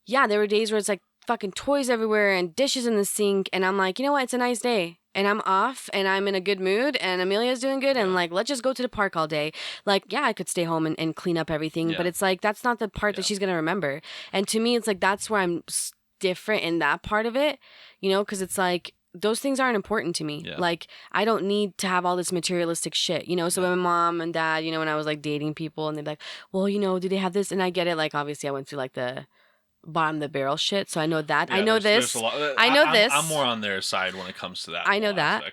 S2: yeah, there were days where it's like fucking toys everywhere and dishes in the sink, and I'm like, you know what? It's a nice day. And I'm off, and I'm in a good mood, and Amelia's doing good, and, like, let's just go to the park all day. Like, yeah, I could stay home and clean up everything, but it's like, that's not the part that she's going to remember. And to me, it's like, that's where I'm different in that part of it, you know, because it's like, those things aren't important to me.
S1: Yeah.
S2: Like, I don't need to have all this materialistic shit, you know? So when my mom and dad, you know, when I was, like, dating people, and they'd be like, well, you know, do they have this? And I get it. Like, obviously, I went through, like, the bottom of the barrel shit, so I know that.
S1: Yeah,
S2: I know this. I know this.
S1: I'm more on their side when it comes to that.
S2: I know that.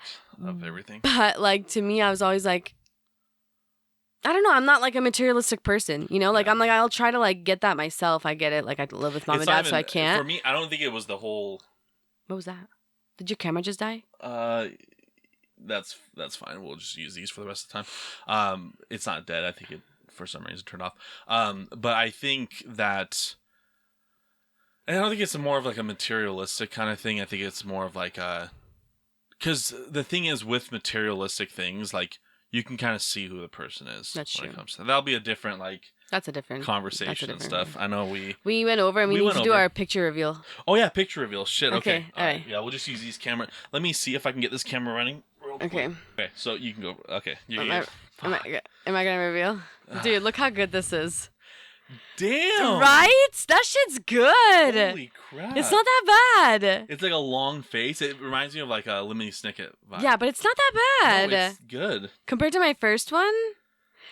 S1: Of everything.
S2: But, like, to me, I was always, like, I don't know. I'm not, like, a materialistic person, you know? Like, I'm, like, I'll try to, like, get that myself. I get it. Like, I live with mom and dad, so I can't.
S1: For me, I don't think it was the whole...
S2: What was that? Did your camera just die?
S1: That's fine. We'll just use these for the rest of the time. It's not dead. I think it for some reason turned off. But I think that I don't think it's more of like a materialistic kind of thing. I think it's more of like because the thing is with materialistic things, like you can kind of see who the person is.
S2: That's
S1: when
S2: true.
S1: it comes to that. That'll be a different like
S2: That's a different
S1: conversation and stuff. I know
S2: we went over and we need to do our picture reveal.
S1: Oh yeah, picture reveal. Shit. Okay.
S2: All right.
S1: Yeah, we'll just use these camera. Let me see if I can get this camera running. Real quick. Okay. So you can go. Okay.
S2: Am I gonna reveal? Dude, look how good this is.
S1: Damn.
S2: Right? That shit's good.
S1: Holy crap.
S2: It's not that bad.
S1: It's like a long face. It reminds me of like a Lemony Snicket vibe.
S2: Yeah, but it's not that bad.
S1: No, it's good.
S2: Compared to my first one.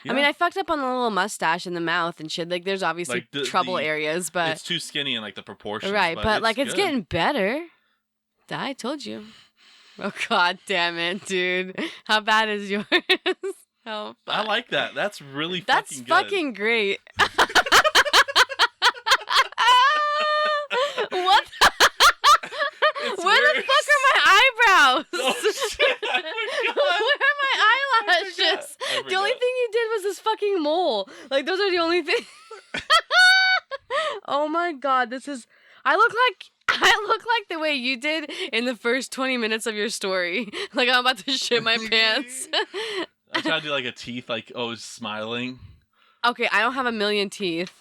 S1: Yeah.
S2: I mean, I fucked up on the little mustache in the mouth and shit. Like, there's obviously
S1: like
S2: trouble areas, but
S1: it's too skinny in like the proportions.
S2: right, but like it's
S1: good.
S2: getting better. I told you. Oh god damn it, dude! How bad is yours? Oh,
S1: I like that. That's really
S2: that's
S1: fucking good.
S2: fucking great. What? Where the fuck are my eyebrows?
S1: Oh, shit. I forgot.
S2: Where are my eyelashes? The only thing you did was this fucking mole. Like those are the only thing. Oh my god, this is. I look like the way you did in the first 20 minutes of your story. Like I'm about to shit my pants.
S1: I tried to do like a teeth, like smiling.
S2: Okay, I don't have a million teeth.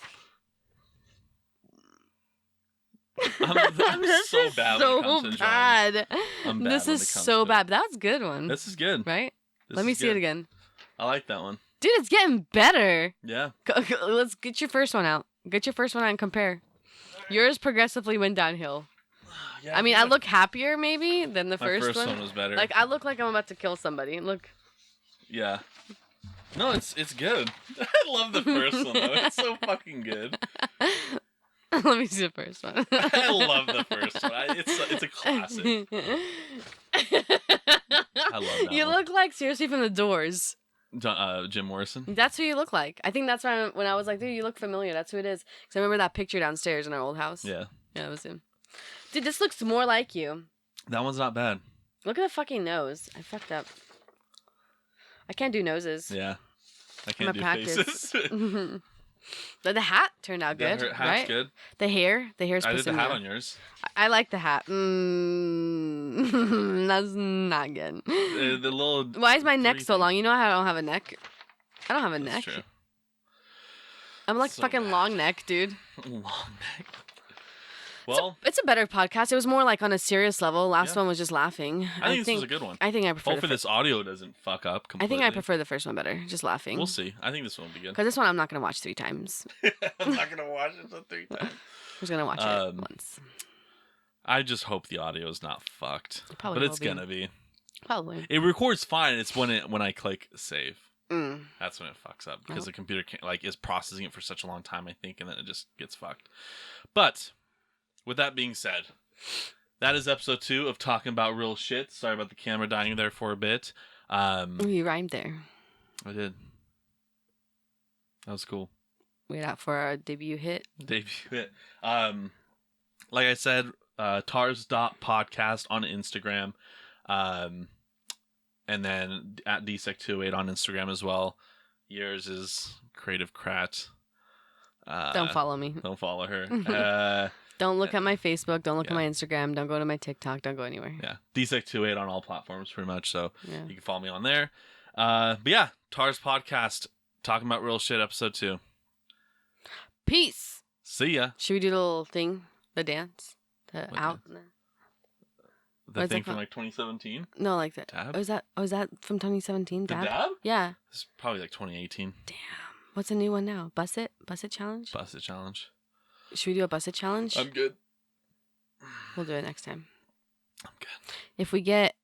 S1: I'm
S2: This
S1: so
S2: is
S1: bad.
S2: so
S1: when it comes to
S2: bad.
S1: I'm bad
S2: This
S1: when
S2: is
S1: it comes
S2: so
S1: to
S2: bad. But that was a good one.
S1: This is good.
S2: Right?
S1: This
S2: Let me
S1: is
S2: see it
S1: good.
S2: again.
S1: I like that one.
S2: Dude, it's getting better.
S1: Yeah.
S2: Let's get your first one out. Get your first one out and compare. Yours progressively went downhill.
S1: Yeah,
S2: I mean, I look happier maybe than the
S1: my
S2: first one.
S1: first one was better.
S2: Like I look like I'm about to kill somebody. Look.
S1: Yeah. No, it's good. I love the first one though. It's so fucking good.
S2: Let me see the first one.
S1: I love the first one. It's a classic. I love that
S2: You
S1: one.
S2: look like seriously from The Doors.
S1: Jim Morrison.
S2: That's who you look like. I think that's when I was like, dude, you look familiar. That's who it is. Because I remember that picture downstairs in our old house.
S1: Yeah.
S2: Yeah, it was him. Dude, this looks more like you.
S1: That one's not bad.
S2: Look at the fucking nose. I fucked up. I can't do noses.
S1: Yeah. I
S2: I'm
S1: can't do
S2: a practice.
S1: faces.
S2: But the hat turned out good,
S1: Her hat's
S2: right?
S1: good.
S2: The hair is
S1: I did the hat
S2: pissing
S1: on yours.
S2: I like the hat. That's not good.
S1: The little.
S2: Why is my neck so
S1: thing.
S2: long? You know how I don't have a neck? I don't have a
S1: That's
S2: neck.
S1: true.
S2: I'm like
S1: So
S2: fucking
S1: bad.
S2: long neck, dude.
S1: Long neck. Well,
S2: It's a better podcast. It was more like on a serious level. Last
S1: Yeah.
S2: one was just laughing.
S1: I think this was a good one.
S2: I think I prefer.
S1: Hopefully this audio doesn't fuck up
S2: I
S1: completely.
S2: think I prefer the first one better. Just laughing.
S1: We'll see. I think this one will be good.
S2: Because this one I'm not gonna watch 3 times.
S1: I'm not gonna watch it until 3 times.
S2: I'm just gonna watch it once.
S1: I just hope the audio is not fucked.
S2: Probably
S1: But it's
S2: will be.
S1: gonna be.
S2: Probably.
S1: It records fine. It's when I click save.
S2: Mm.
S1: That's when it fucks up because
S2: Oh.
S1: the computer is processing it for such a long time, I think, and then it just gets fucked. But with that being said, that is episode 2 of talking about real shit. Sorry about the camera dying there for a bit.
S2: Ooh, you rhymed there.
S1: I did. That was cool.
S2: Wait out for our debut hit.
S1: Debut hit. Like I said, tars.podcast on Instagram. And then at dsec28 on Instagram as well. Yours is Creative Krat.
S2: Don't follow me.
S1: Don't follow her.
S2: Don't look at my Facebook. Don't look
S1: Yeah.
S2: at my Instagram. Don't go to my TikTok. Don't go anywhere.
S1: Yeah, dsec28 on all platforms pretty much. So
S2: Yeah.
S1: you can follow me on there. But yeah, Tars Podcast, talking about real shit, episode 2.
S2: Peace.
S1: See ya.
S2: Should we do the little thing? The dance? The
S1: What
S2: out?
S1: The
S2: What is
S1: thing
S2: that
S1: from
S2: called?
S1: like 2017.
S2: No, like that.
S1: Dab?
S2: Oh, is that from 2017?
S1: The
S2: Dab?
S1: dab?
S2: Yeah.
S1: It's probably like 2018.
S2: Damn. What's a new one now? Bus it? Bus it challenge?
S1: Bust it challenge.
S2: Should we do a bus it challenge?
S1: I'm good.
S2: We'll do it next time.
S1: I'm good.
S2: If we get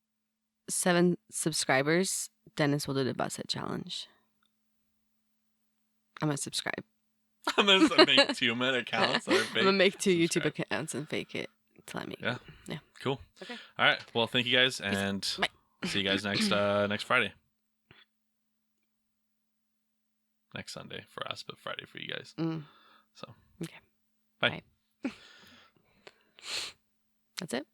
S2: 7 subscribers, Dennis will do the bus it challenge. I'm gonna subscribe.
S1: I'm gonna make 2 minute accounts that are fake.
S2: I'm gonna make 2 YouTube
S1: Subscribe.
S2: accounts and fake it till I make
S1: Yeah.
S2: it. Yeah.
S1: Cool.
S2: Okay.
S1: All right. Well, thank you guys, and
S2: Bye.
S1: see you guys next Friday. Next Sunday for us, but Friday for you guys.
S2: Mm.
S1: So.
S2: Okay.
S1: Bye.
S2: That's it.